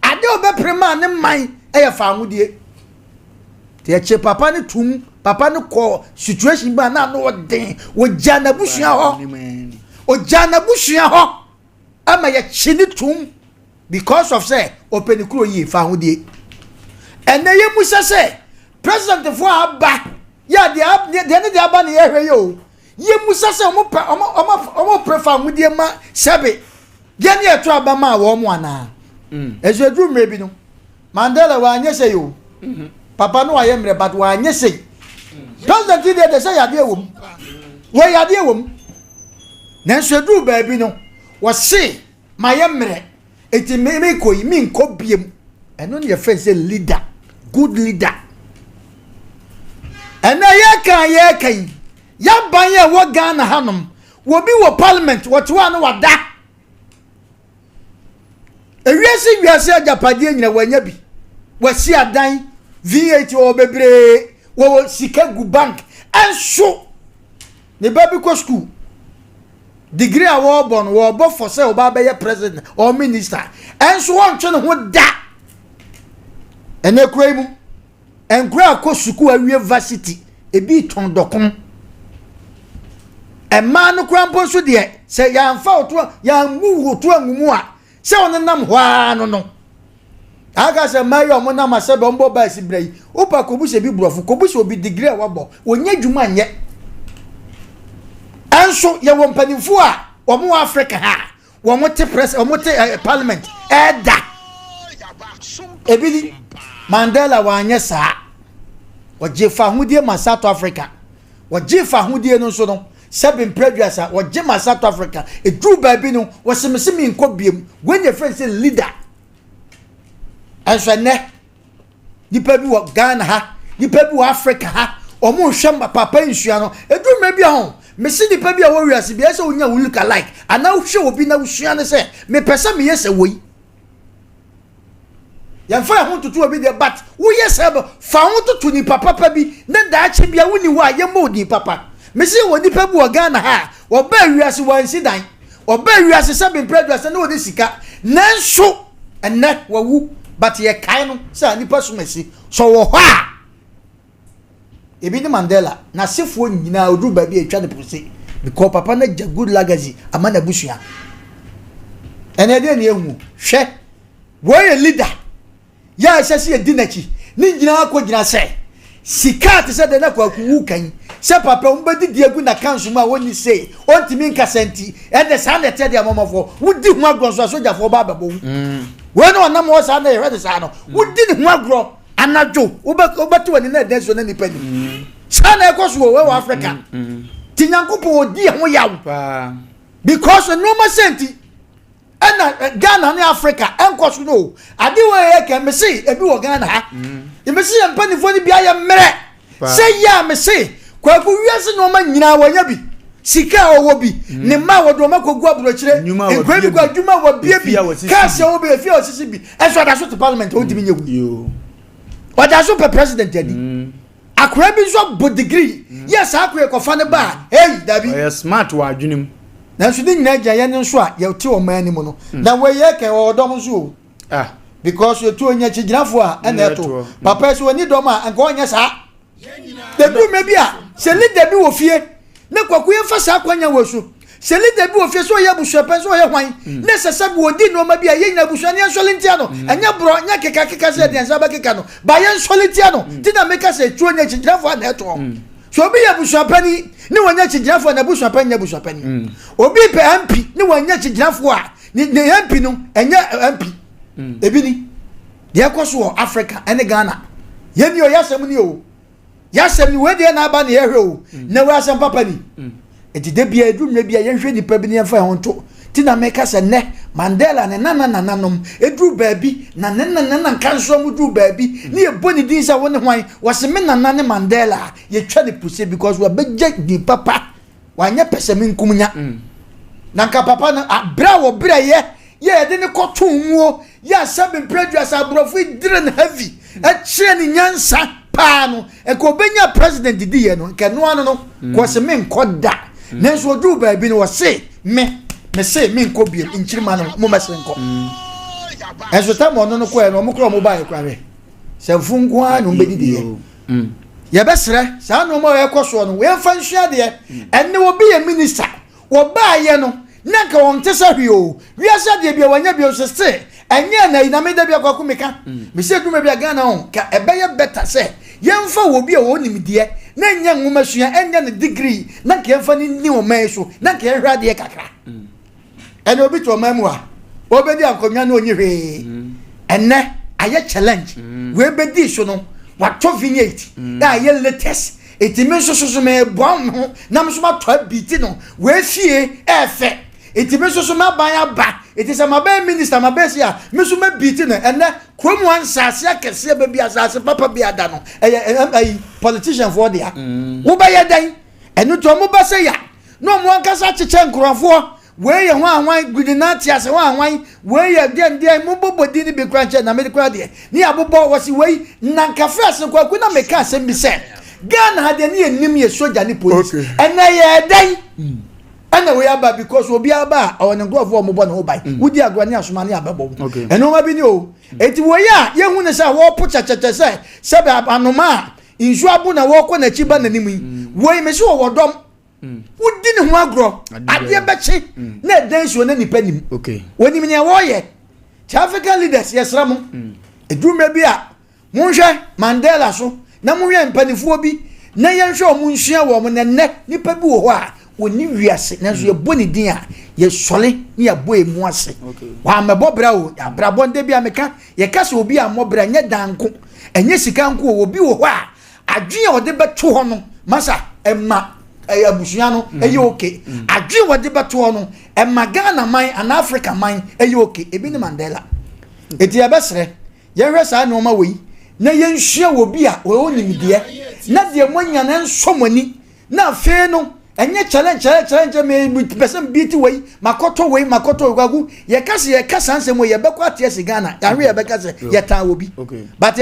ade obepre ma ne man eye fa ahudie te eche papa ne tum papa ne ko situation ba na no den wo jana busua ho o jana busua ho ama ye chini tum because of say open kuro yi fa ahudie ene ye musa say president fo aba ya de ne de aba ne ye hwe yo ye musa se omo prefer mudie ma sebe ye ne eto aba ma wo mo ana ezo edru mrebi no Mandela wa anye se yo papa no aye mre but wa anye se president de say yade wom wo yade wom nanso edru ba bi no wo se ma ye mre eti me koyi mi nko biem eno ne ye fe say leader good leader ena ye kan ya banye wo Ghana hanom wo bi wo parliament wo twa no wada ewiase ajapade nyina wanya bi wasi adan VAT o bebre wo sika gu bank enso ne baby ko school degree a wo bo for say oba be president or minister enso won twe ne ho da ene kura mu enkura ko suku awie varsity ebi ton dokon a man no crampo so de say ya mfa oto ya mu oto angumu a say on nam hwa no aga say mayo mo nam asebe ombo ba si brei opa ko bu se bi brofo ko bu se obi degree a wabo onya dwuma nye anso ye wo mpanimfu a omo Africa ha wo mo te press wo mo te parliament eda ebili Mandela wa anya sa wo jefa hudie ma South Africa wo jefa hudie no so no seven previous or Jima South Africa a true baby no was some in Kobium when your friend say leader as a ne the people of Ghana ha the people of Africa ha or more shamba papa in Shiano a true maybe home me see the baby warriors be as we look alike and now show be now Shiana say me person me yes away yan fa ho tutu obi de but wo yes fa ho tutu ni papa bi na da achi bia woni wa ye mo di papa Mesi wodi pebu wa Ghana ha wo ba wiase wan sidan wo ba wiase sabin prejudice na wodi sika nanso enne wawu but ye kai no sa nipa so mesi so wo ha ebi ni Mandela na sefo nyina odu ba bi etwa de pose because papa na ja good legacy amana busua ene de na ehu hwe wo ye leader ya sese edi nachi ni nyina akogina se sika te se de na kwaku kan se papa mbadi diegu na kansu ma woni sei ontimi nkasenti ende sa na te dia momofo wudi hu agro so sojafo ba babo we no na mo sa na ye sa no wudi hu agro anajo obatu wani na den so na nipa ni sa na ekoso we wa Africa tinyankopo odi ho yawo because no ma senti ana Ghana ni Africa enkoso no ade we ye ke me sei ebi wo Ghana ha me sei empanifo ni bia ye mere say ya me sei kwa ku wiase no ma nyina wanya bi sika owo bi ne ma wodo ma kogu aburochire ekwa bi kwa dwuma wo bia bi ka se wo be fi osisi bi eso da so to parliament o dimi nyegu o da so pe president edi akura bi so bo degree yes akura ko fa ne ba hey dabi o smart wa adwunim na so di nyina gya ye ne so a ye ti o ma ni mu no na we ye ke o dom so because you tu onya chigirafo a na eto papa so ni dom a anka onya sa the do maybe a se leader bi wo fie ne kwaku ye fa sa kwanya wo so se leader bi wo fie so ye busuapen so ye hwan ne se sabi wo di no ma bi a ye nyina busua ne solentia no anya bro nya keka se den sa ba keka no ba ye solentia no ti na meka se tu onya chigirafo na eto so obi ye busuapani ne wonya chigirafo na busuapen nya busuapani obi pe MP ne wonya chigirafo a ne MP no enya MP ebini de ekoso Africa ene Ghana ye ni o yasem ni o yasem ni we de na aba na ye hwe o na we asem papa ni eti de bia edu nwe bia ye hwe ni pa bi ne fa ho nto ti na meka se ne Mandela ne nananom edu baabi na nana kanso mu du baabi ni e boni din sa woni hwan wose me nana ne Mandela ye twa ne puse because we beje di papa wanya pese me nkumnya na nka papa na abra wo bra ye de ne koto muo ya Asem Mpe abrofo dire heavy e kire ni nyansa pa no e ko benya president di ye no nke no ano no ko se me nkoda nenso du baabi no wose me say me nko bi nchirima no mo mese nko enso ta mo no ko e no mo kro mo ba e kware se funko a no mbedi de ye besre sa no mo e koso no we fa nhua de enne wo bi ye minister wo ba ye no na ka won tesa hwi o wi asa de bia wanya bia o se enye na ina me de bia kwa kumeka me se du me bia Ghana on ka e be ye better se ye mfa wo bi e wo nim de na nya nwoma sua enye ne degree na ka mfa ni o man so na ka hwa de kakra ene obi to mamua obedi akonwa na onyi hwe enne aye challenge we bedi so no wato vignette na aye latest etime so me bom ho na mso ma to biti no we fie efe etime so ma ban ba etise ma ba minister ma ba sia mso ma biti no enne krom wan sase akese ba bi asase papa bi ada no eye politician for dia wo ba ye dan enu to mo ba se ya no mo ankasa cheche nkrofo we ye ho anwan gudinati ase ho anwan we ye den mo bobodi ni be kwanche na medical de ni abobo wasi we nanka first kwa na meka asem bi se Ghana had ni enim ye soldier ni police ena ye den ena we aba because obi aba o ne glove o mo bo na ho bai wudi agwani asoma ni ababo eno ma bi ni o eti wo ya ye hu ne sa wo po chachacha se be anoma insu abu na wo ko na chiba na nimu we me so wo dom wudi ne ho agro ade bechi na den so na nipa nim woni me wo ye African leaders yesram eduma bi a monhwe Mandela so na monhwe mpanifuo bi na yenhwe o monhua wo mo ne nipa bi wo ho a oni wiase na so ye boni din a ye sole ni ya bo emu ase wa mebo bra o ya bra bonde bi ameka ye kase obi amobra nye danko enye sika nko obi wo ho a adwen a ode beto ho no masa emma abusuya no eye okay adwen wode beto ho no emma Ghana man and Africa man eye okay ebi ni Mandela eti ya besre ye hwe sa no ma wei na ye nhia wo bi a wo nimde na de monya na nsomani na fe no enye challenge me person beat way makoto gwagu ye kasa nsemo ye bekwa ate Ghana ya hwe ye bekase ye tan obi but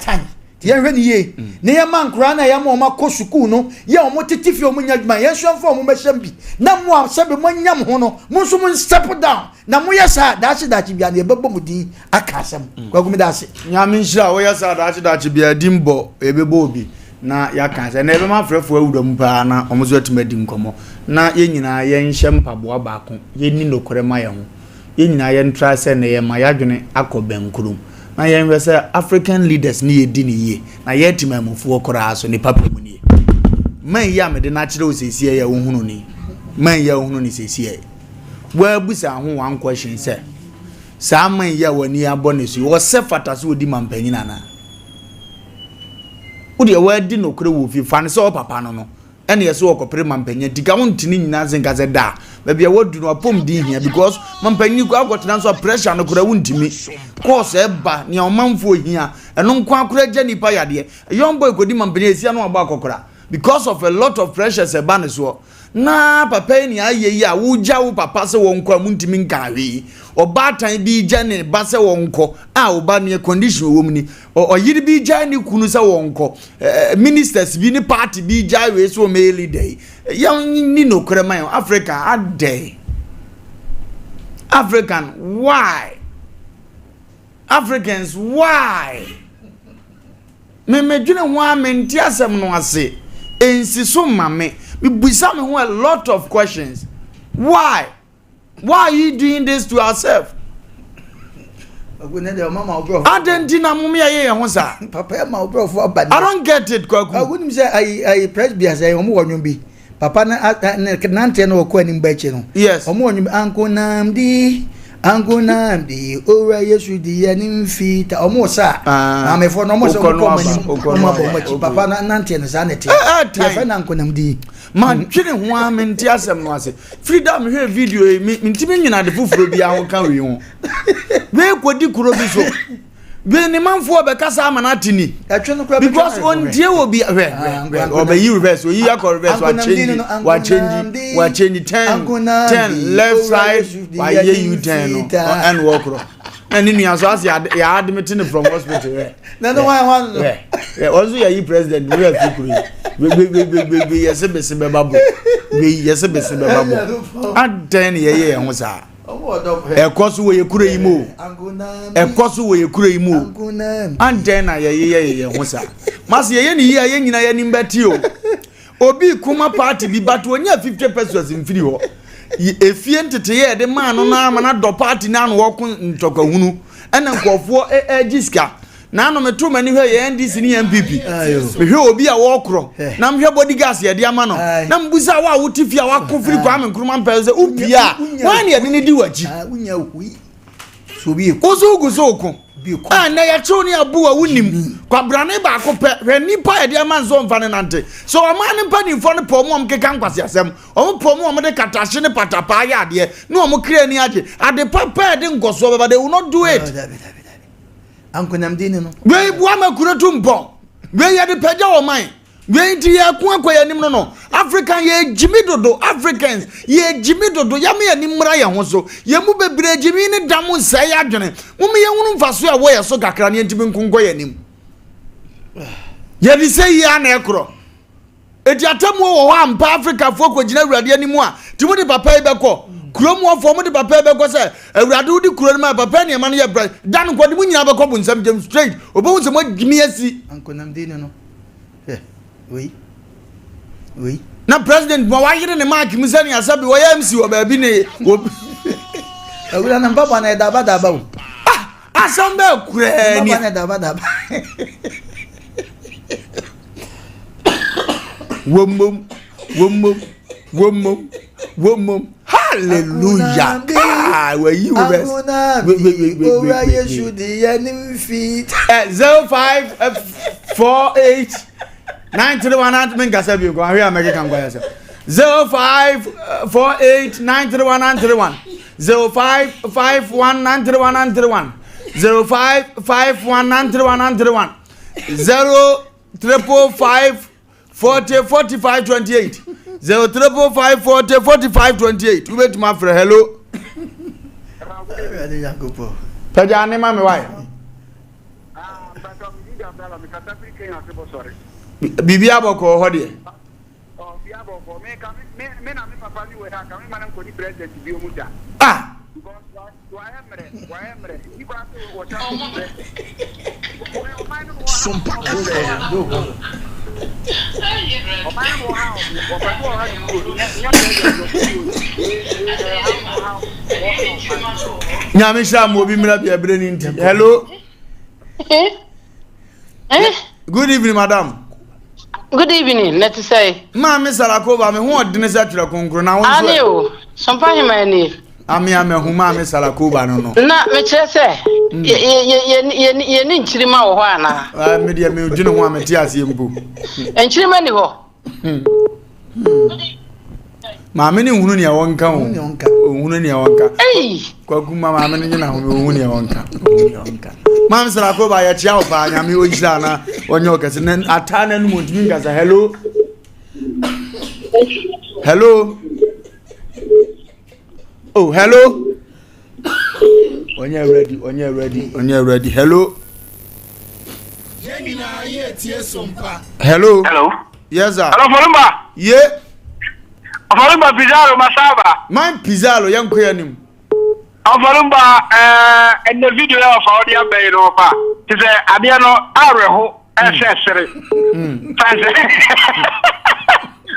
time ye hwe ni ye ne ye mankura na ye mo makosu ku no ye o mo titifi o mo nyaduma ye hwemfo o mo mehembi na mo asebe mo nyam ho no mo so mo step down na mo yesa dachi bia na ye bebo mudi akasem gwagu mi dachi nyame nhira wo yesa dachi bia dimbo ebebo obi na ya kanse na ebe ma frefo awudom pa na omozo atumadi nkomo na ye nyina ye nhye mpaboa baako ye ni nokore ma ye ho ye nyina ye ntra se na ye ma ya dwene akobenkurum na ye nwese African leaders ni ye di ni ye na ye timamufu okora aso ni papa mu ni man ya me de na kire osiesie ya ohunu ni man ya ohunu ni siesie wa busa ho one question se sa man ya wani abonesu wo se fata so odi mampanyina na udi awadi no kure wo fi fan so papa no ene yeso okopere mampanya diga wontini nyina zenga ze da ba bia wadu no apom din hia because mampanyi ko agotena so pressure no kure wontimi course eba ne omanfo hia eno nko akure gya nipa yade young boy kodi mampanya esia no agba akokora because of a lot of pressures eba ne so na papa ni ayeyi a wugya wo papa se wonko amuntimi nkawe obatan bi gya ne ba se wonko a oba ne condition wo mni oyiri bi gya ne kunu se wonko ministers bi ni party bi gya we so meli day ya ni no krema yo Africa ade African why Africans why me dwene ho amenti asem no ase ensiso mame we busa me a lot of questions. Why are you doing this to ourselves? Argentina mumia ye honsa. Papa ma obro for bad. I don't get it, Kwaku. I wouldn't say I press be as I omo bi. Papa na nante na okwa ni mbache no. Yes. Omo onyu anko namdi Anguna bi ora Yesu di yanim fita omosa na me for no mo so ko papa na nante no sanete ya fa na nkona mdi man twene ho amenti asem no ase freedom he video mi ntimi nyina de fufuro bia ho ka we ho we kodi kuro bi so we ni manfo be kasa amana tini because on die wo bi obe yi reverse yi akọ reverse wa change 10 left side wa ye you 10 no and walk ro and ni aso as ya admitting from hospital na no one also ya president we have people we yes be babu we yes be babu adan ye ho sa ekoso wo ye kura yi mo ekoso wo ye kura yi mo adan na ye ho sa mas ye ni ye nyina ye ni mbati o obi kuma party bi but onya 50% mfiri ho efie ntete ye de man no na amana do party na no wo kun ntoka hunu ena nkofo egiska na no meto mani hwe ye NDC ni MPP hwe obi a wo kro na mhwe body gas ye de ama no na mbusa wa wotifia wa kofiri kwa menkruma mpeze upia wan ye ni di waji unya hui so bi kuzuko na ya choni abu a wunim kwa brane ba ko pe hwe nipa ye de ama nzo mfa ne nante so o ma ne mpa ni mfo ne pomo om keka nkwase asem o pomo om de katashe ne patapa ya de no om kre ni age ade papa de ngoso baba they will not do it ankonam dini no we bua makura tumpo we ye de peja o man we nti ye ko akoya nim no African ye jimi dodo Africans ye jimi dodo ya me ni mra ye ho so ye mu bebre jimi ni damu sai ya dwene mu me ye hunu mfaso ya wo ye so kakra ne ntimi nkonko ye nim ye di sei ya na ekro eti atamu wo ho ampa Africa fo ko gina awurade animu a ti mu de papa ibe ko kurom wo fo mu de papa ibe ko se awurade udi kuro ma papa ne ma no ye bra dan ko de mu nyina be ko bu nsam jem straight obo nsam gimi asi ankonam dini no oui na president mo wa yire ne mark musani asabi wo MC wo ba bi ne awura na papa na daba wo Asem Mpe kure ni papa na daba womom hallelujah where you best ora Yesu di yanim fit 0548 931 mengasa bi ko ahwe ameke kan kwaya se 0548 931 0551 03555 40 45 28 03555 40 45 28 wait my friend hello Peja ne ma me why Bibi aboko ho de Bibi aboko me na me papa ni we ha ka me man ko ni president bi omuja Waemre ni kwa wo cha Sompa Nyame sha mo bi mira bia bre ni nti hello Good evening madam Good evening let's say ma me sarako ba me ho odene sa twira konkro na won so ani o Sompa hima ni ami amehuma me sarako ba no na me kire se ye ni nchirima wo ho ana me dia me dwene ho amete ase mpo nchirima ni ho ma me ni hunu ne wonka ho hunu ne wonka kwa kuma ma me ni na hunu ne wonka ma me sarako ba ya chia opa nya me ojira na onye okese na atana nu montumi ngasa hello Oh, hello. Onye ready. Hello. Hello. Yes, sir. Hello, Forumba. Yeah. Forumba Pizarro Masaba. My Pizarro, young Kuyanim. Forumba, in the video of Audio Bay Ropa, to the Abiano Areho, accessory.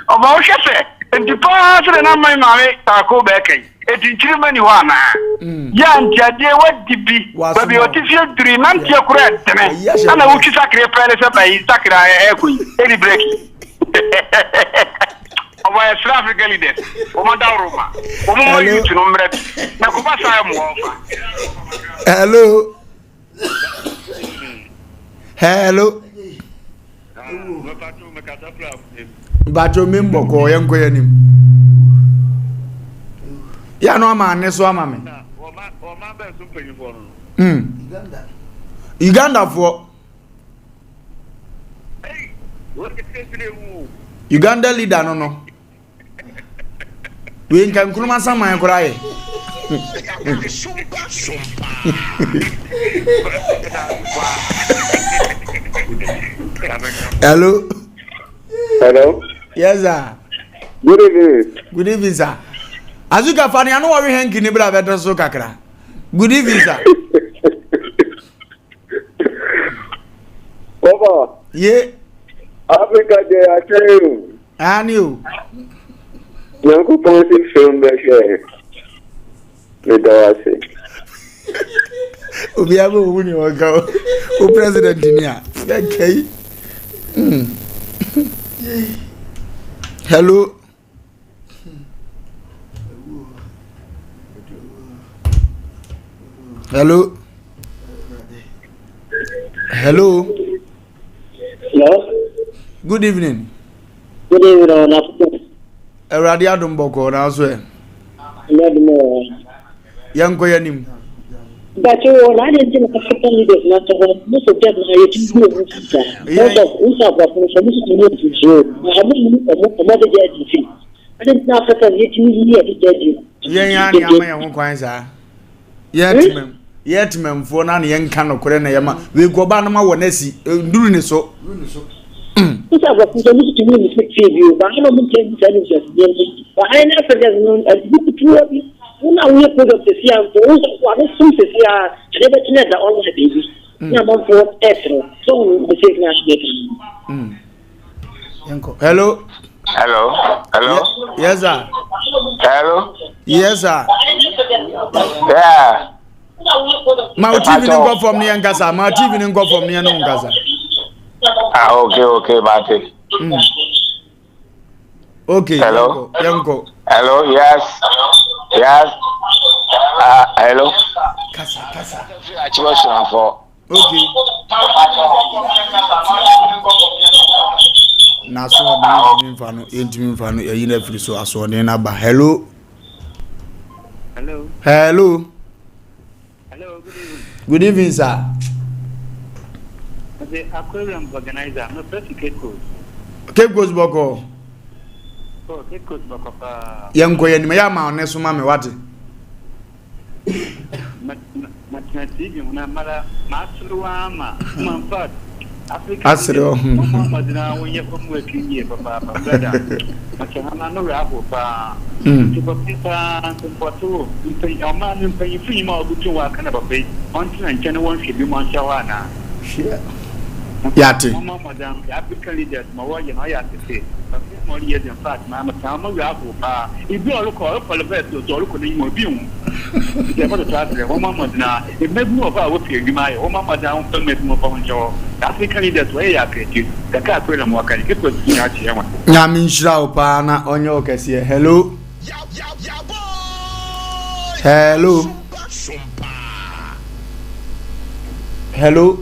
About Shase, and the past and I'm my mammy, Taco Becky. Eti chirmani wana ya ntiade wadi bi babi otifie duri na ntia kura tene ana wuki sakre pele se bai sakra ekui eri break Our South African leaders. Roma. You to number. Hello. Hello. Bato mimbo ko yanko yanim. Ya no ama ne so ama me. Uganda for Uganda leader no. We can kuruma sama yakura ye. Hello. Hello. Yes, sir. Good evening. Good evening, sir. Azuka fani anu wa we henki ni bra beto so kakra. Good evening, sir. Papa. Ye. Africa de acheru. Ani o. Yanku ponsi film be share. Le dawase. Obi abo wu ni o ga o president ni a. Okay. Hello. Hello. Hello. Hello. Good evening. Good evening. Eradi adum boko na so e. Yanko yanim. But you are not in the African leaders, not to most of them are using most of Usa, but I mean, another judge. I didn't know Africa judge. Yet, ma'am, for none young can of Corona Yama. We go back no more Nessie, doing so. Usa was supposed to mean you, but I don't think it's but I never get known as two of you. Una we put up the fear for what is some fear, never to let the online baby. Number 4 extra. So the signal. Hello. Hello. Hello. Yes, sir. Hello. Yes, sir. Yeah. My TV didn't go from near Gaza. My TV didn't go from near Gaza. Okay, Martin. Okay. Hello. Yanko. Hello. Yes. Hello. Kasa. Okay. Na so intimi fano yina free so aso ne na ba. Hello. Hello, good evening, sir. The aquarium organizer, no Cape Coast. Cape Coast boko. Oh, Cape Coast boko pa. Yanko yani me ya ma one so ma me wate. Mathematics una mara masruwa ma manfat. Asro. Mama dina wonye komu ekinye papa brother. Machana no rabo pa. Tipo pita tempoto. Mpe amani mpe free ma obutu wa kana babe. Onti na nchane won hwebi mo anshawa na. Yate. Mama madam, African leaders ma wo ye no ya tete. Mo ye in fact ma mama rabo pa. Ibi oluko beto to oluko ni mo bi un. Ije mo to travel. Mama dina e mebu ofa wo fi edwuma ye. Mama madam pe mebu mo pa njo. African leaders where ya creative. The car kwela mo akani ke to ya chi yawa. Nyami nshira opa na onye okese. Hello. Hello. Hello.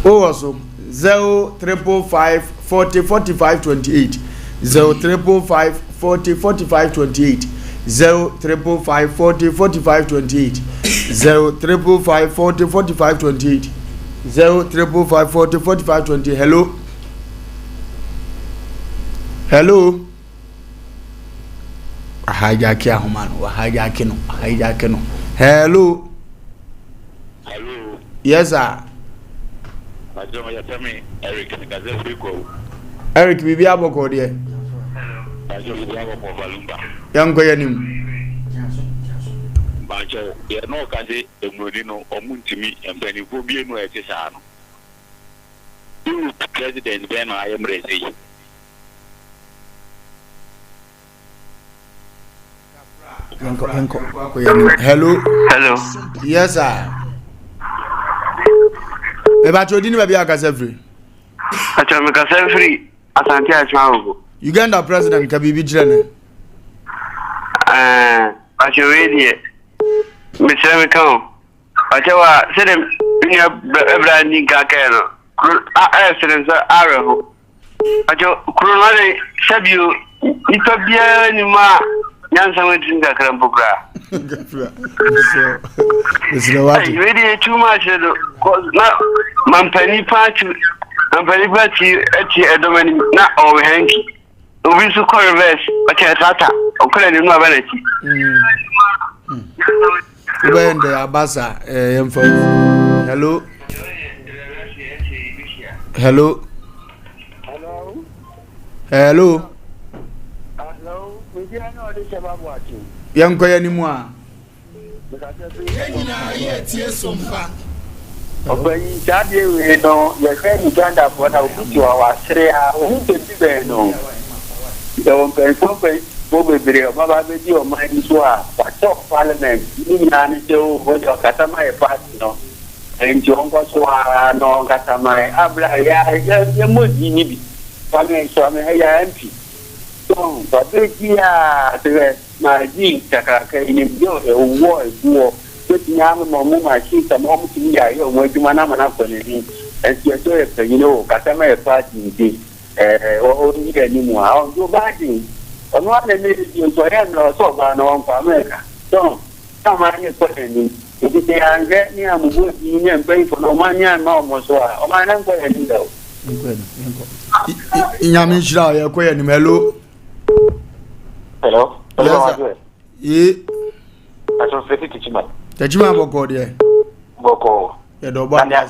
Oh, also 0355 40 45 28 0355 40 45 28 0355 40 45 28 0355 40 45 28 0355 40 45 28. Hello. Hello. Ahajaki ahumano ahajaki no. Hello. Yes, sir. Eric bibi aboko de. Yango yanim. Bacho ye no kaje emuri no omuntimi empani ko bie no etisa no. President Ben Ayemrezi. Hello. Yes, sir. Eba chodi ni baby akase free. Pacha me kasa free asante achwa Uganda president Kabibi Jene. Pacha we die. Me se me kan. Pacha wa se dem nya brandi kaka no. Se sa areho. Pacha kurona le sabio ito bia ni ma nyansa wetin ga kran bukra. We die too much na mampani party ati edomani na owenki obi su reverse ati tata okole ni no abanachi Ubende abasa yemfa. Hello. Hello. Hello. Hello. We dey know this about watching. Yanko ya ni mu a. Sompa. Obayi jade we no ye fe Uganda for na obutu awa sere ha ohun te bi be no. The one person bo bebre o baba be di o mani so a talk parliament ni na ni te o bo jo katama e party no. Enjo ngo so a no katama e abla ya moji ni bi. Pame so me ya MP. So ba be ki a te na ji takaka ni bio e wo e wo. Nyame mo machine mo mutumi ya yo mo adwuma na mana ko ne ni enti eto e pe yino katama e party ndi o ni ga ni mu a o do ba din ono ane ne di so ya no so ba no on pa America so kama ni ko ni ndi te ange ni amugo ni ni mpe fo no ma nya ma o mo so a o ma na ko ni do Nyame shira ya ko ya ni melo. Hello. Ye aso se tichima Tajima boko de. Boko. Ya do ba. Na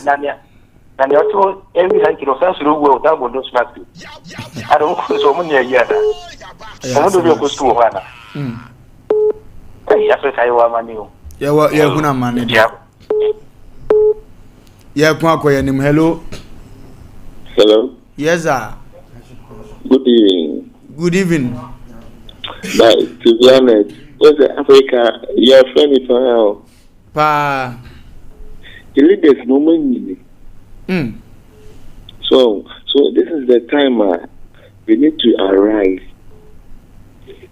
ni oto every hand kilo sense ru wo da bondo smart. I don't so mun ya ya da. Mo do ko stu wa na. Ya so kai wa mani o. Ya kuna mani de. Ya kwa ko ya nim hello. Hello. Yes sir. Good evening. Good evening. To be honest, what's Africa? Your friend is on Pa. The leaders no money. So this is the time we need to arise.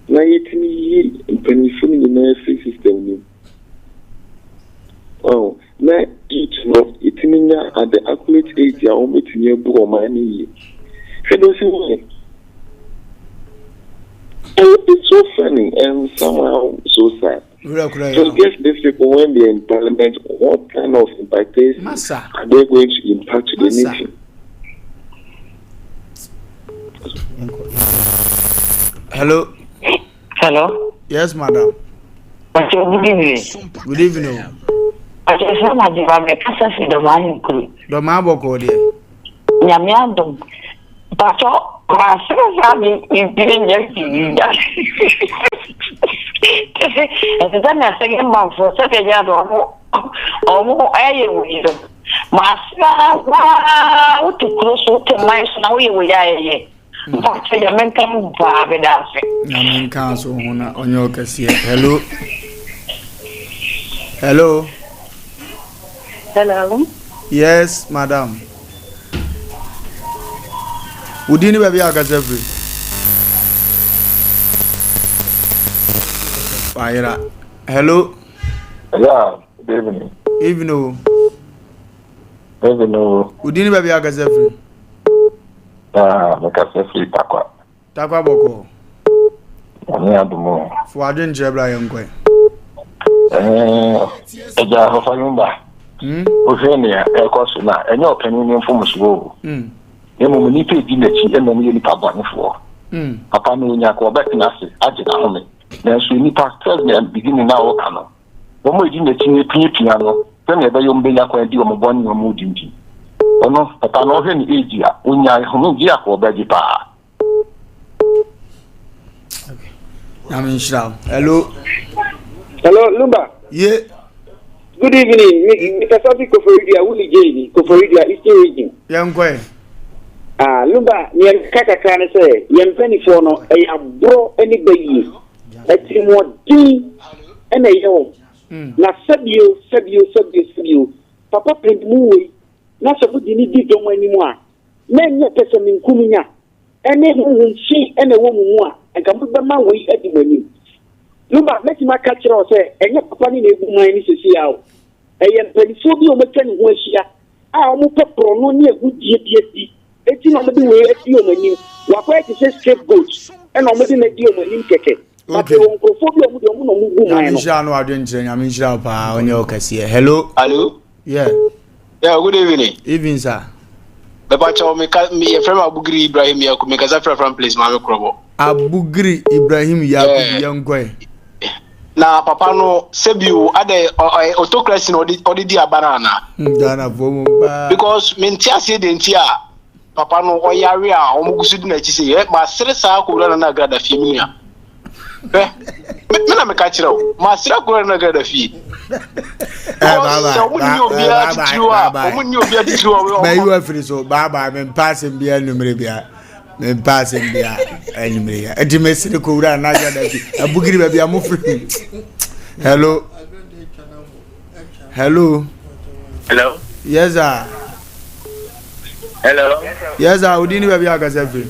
Now it's me penifuni in the system. Oh, now it's me at the accurate age. I want to near money. It's so funny and somehow so sad. So guess these people when they're in parliament, what kind of impactation are they going to impact to the nation? Hello. Hello. Yes, madam. Good evening. Good evening. I just want to have a casa for the man crew. The Maboko, dear. Yamiandum. But my son, you didn't just as a done a second month for 7 years or more. My son, wow, to close to my snowy way. But the men come by Yaman Council on your case. Hello. Hello. Hello. Yes, madam. Would you never be a Gazevri? Hello. Yeah, good evening. Evening. Evening. Would you never be a Gazevri? Makasefri Takwa. Takwa Boko. Aniadumo. For I didn't jabra young boy. Eja Hofayumba. Ufenia, Ekosuna, and your opinion from Muswo. Emu ni pe di nachi e na ni nipa banefo papa no nya ko back na se agina home na so nipa president beginning na wo kana wo mo di nachi ni pia no se na be yo mbenya kwa di wo mo boni wo mo di ono papa no he ni age a onya home di akọ ba di pa. Okay, I'm in shout. Hello Lumba. Yeah, Good evening. Mr. Sophie Koforidia, Willie J. Koforidia, Eastern Region. Young boy. Lumba, near Kaka say, young penny for no, I have brought anybody. Let's see more D and a yo. Now, sub you. Papa print movie. Not so good, you need to do anymore. men ye pese min kumunya ene hu shi ene wo mu a enka mo be ma wo yi adi mani lumba meti ma ka kire o se enye papa ni na ebu man ni sesi ya o eye penifo bi o metani ho ahia a o mo pepro no ni egu die eti na mo de we eti o mani wa kwa ti se scapegoat ena o mo de na di o mani keke okay onkofobi o mo de o mo no mu gu man no insha Allah adu nchire nyame insha pa onye okase hello yeah good evening sir Baba Chow me friend Abugri Ibrahim ya me kaza from place ma me krobo Abugri Ibrahim ya yankwe na papa no sebiu ade autocracy no odi di abanana Ghana fomo ba because me ntia se de ntia papa no oyare a omugusu di na chi se ma sere sa ko na na grada fi minia me na me ka kire o ma sere ko na grada fi Baba me passing bia numere bia me passing bia numere e di mesire ko wura na ga da bi abugiri ba bia mo free hello yes sir yes sir udini ba bia ga sefi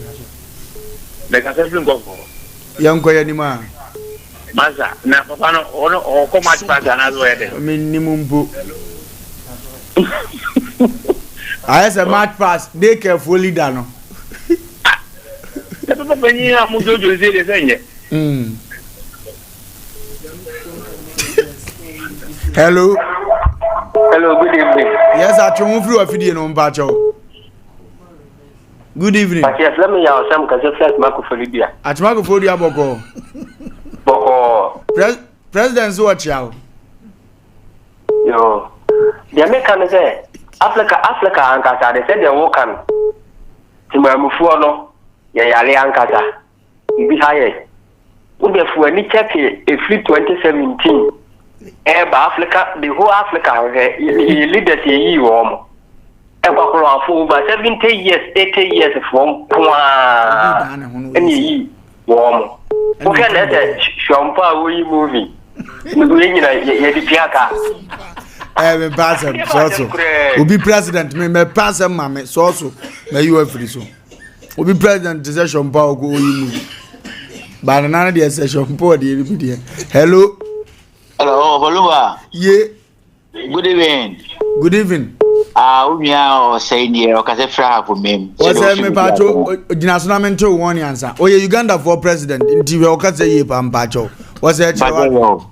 me ka sefi ngoko yanko ya ni ma Masa na papa no ono o ko match pass na zo yede minimum bo I say match pass dey careful leader no papa bani na mu jojo zele senye hello good evening yes atwon free afidie no mpa chawo good evening yes let me ya Asem kaze flat mako folibia atmako folibia boko President Zuachiao. Yo. The American say Africa ankasa they said they walk can. Timamufu no ya yale ankasa. Ibi haye. Ube fu ani check a free 2017. Africa, the whole Africa leaders yi wo. E kwa kolo afu over 70 years, 80 years from kwa. Eni wo. Okay, let's Sompa we movie. We need a piaka. Me pass him so. Obi president me pass him mama so na you free so. Obi president say Sompa go we movie. But none dey say Sompa dey be there. Hello. Voluwa. Yeah. Good evening. Good evening. Umia o say ni o ka se fra for mem. O say me pacho dinationament to one answer. O ye Uganda for president nti we o ka say ye pam pacho. O say chiwa.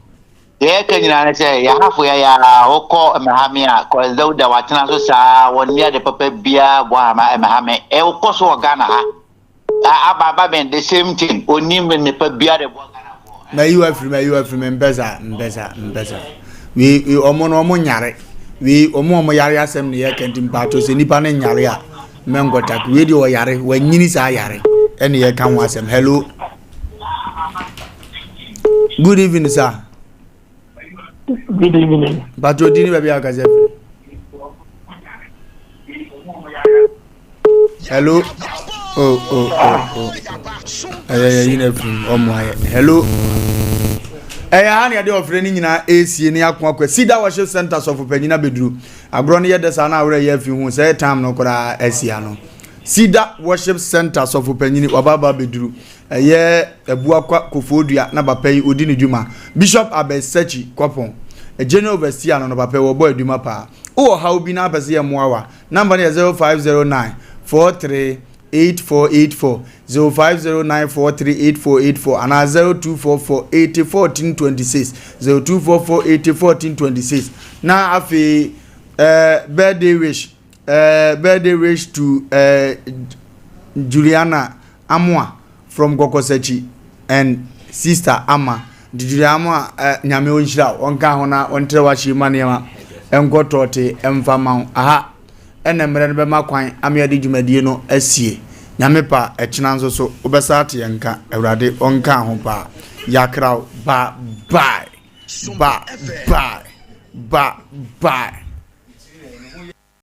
Ye kenyina na say ya hafu ya okọ emhamia ko Dauda watena so sa woni de papa bia bo ama emhame e okọ so Ghana ha. Aba ben the same thing oni me ne pa bia de bo Ghana. Na you free mbeza. We omo no omo nyare. We omo yare asem ne yekenti mpato se nipa ne nyare a mengota we di o yare wa nyini sa yare ene ye kan wasem hello good evening sir good evening bato dini baby akaze hello oh you know omo hello hani ade ofre ni nyina esie ni akwa sida worship centers of Panyina bedru agro ne yede sa na awre ye fi hu say time no kora asia no sida worship centers of Panyini wababa bedru ye ebuakwa kofodua na papa yi odi ne dwuma bishop abesachi kopon general overseer no papa wo boy dwuma pa o ha obi na apese ye moawa number 0509 43 8484 0509438484 and 0244801426 0244801426 na afi birthday wish to Juliana Amwa from Gokosechi and sister Ama Juliana nyame onhira onka hona ontrewa chi manema enkotote emfama aha enemre be makwan amiade dwumadie no asie nyame pa echina nso so obesa ate yanka awrade onka ho pa yakraw bye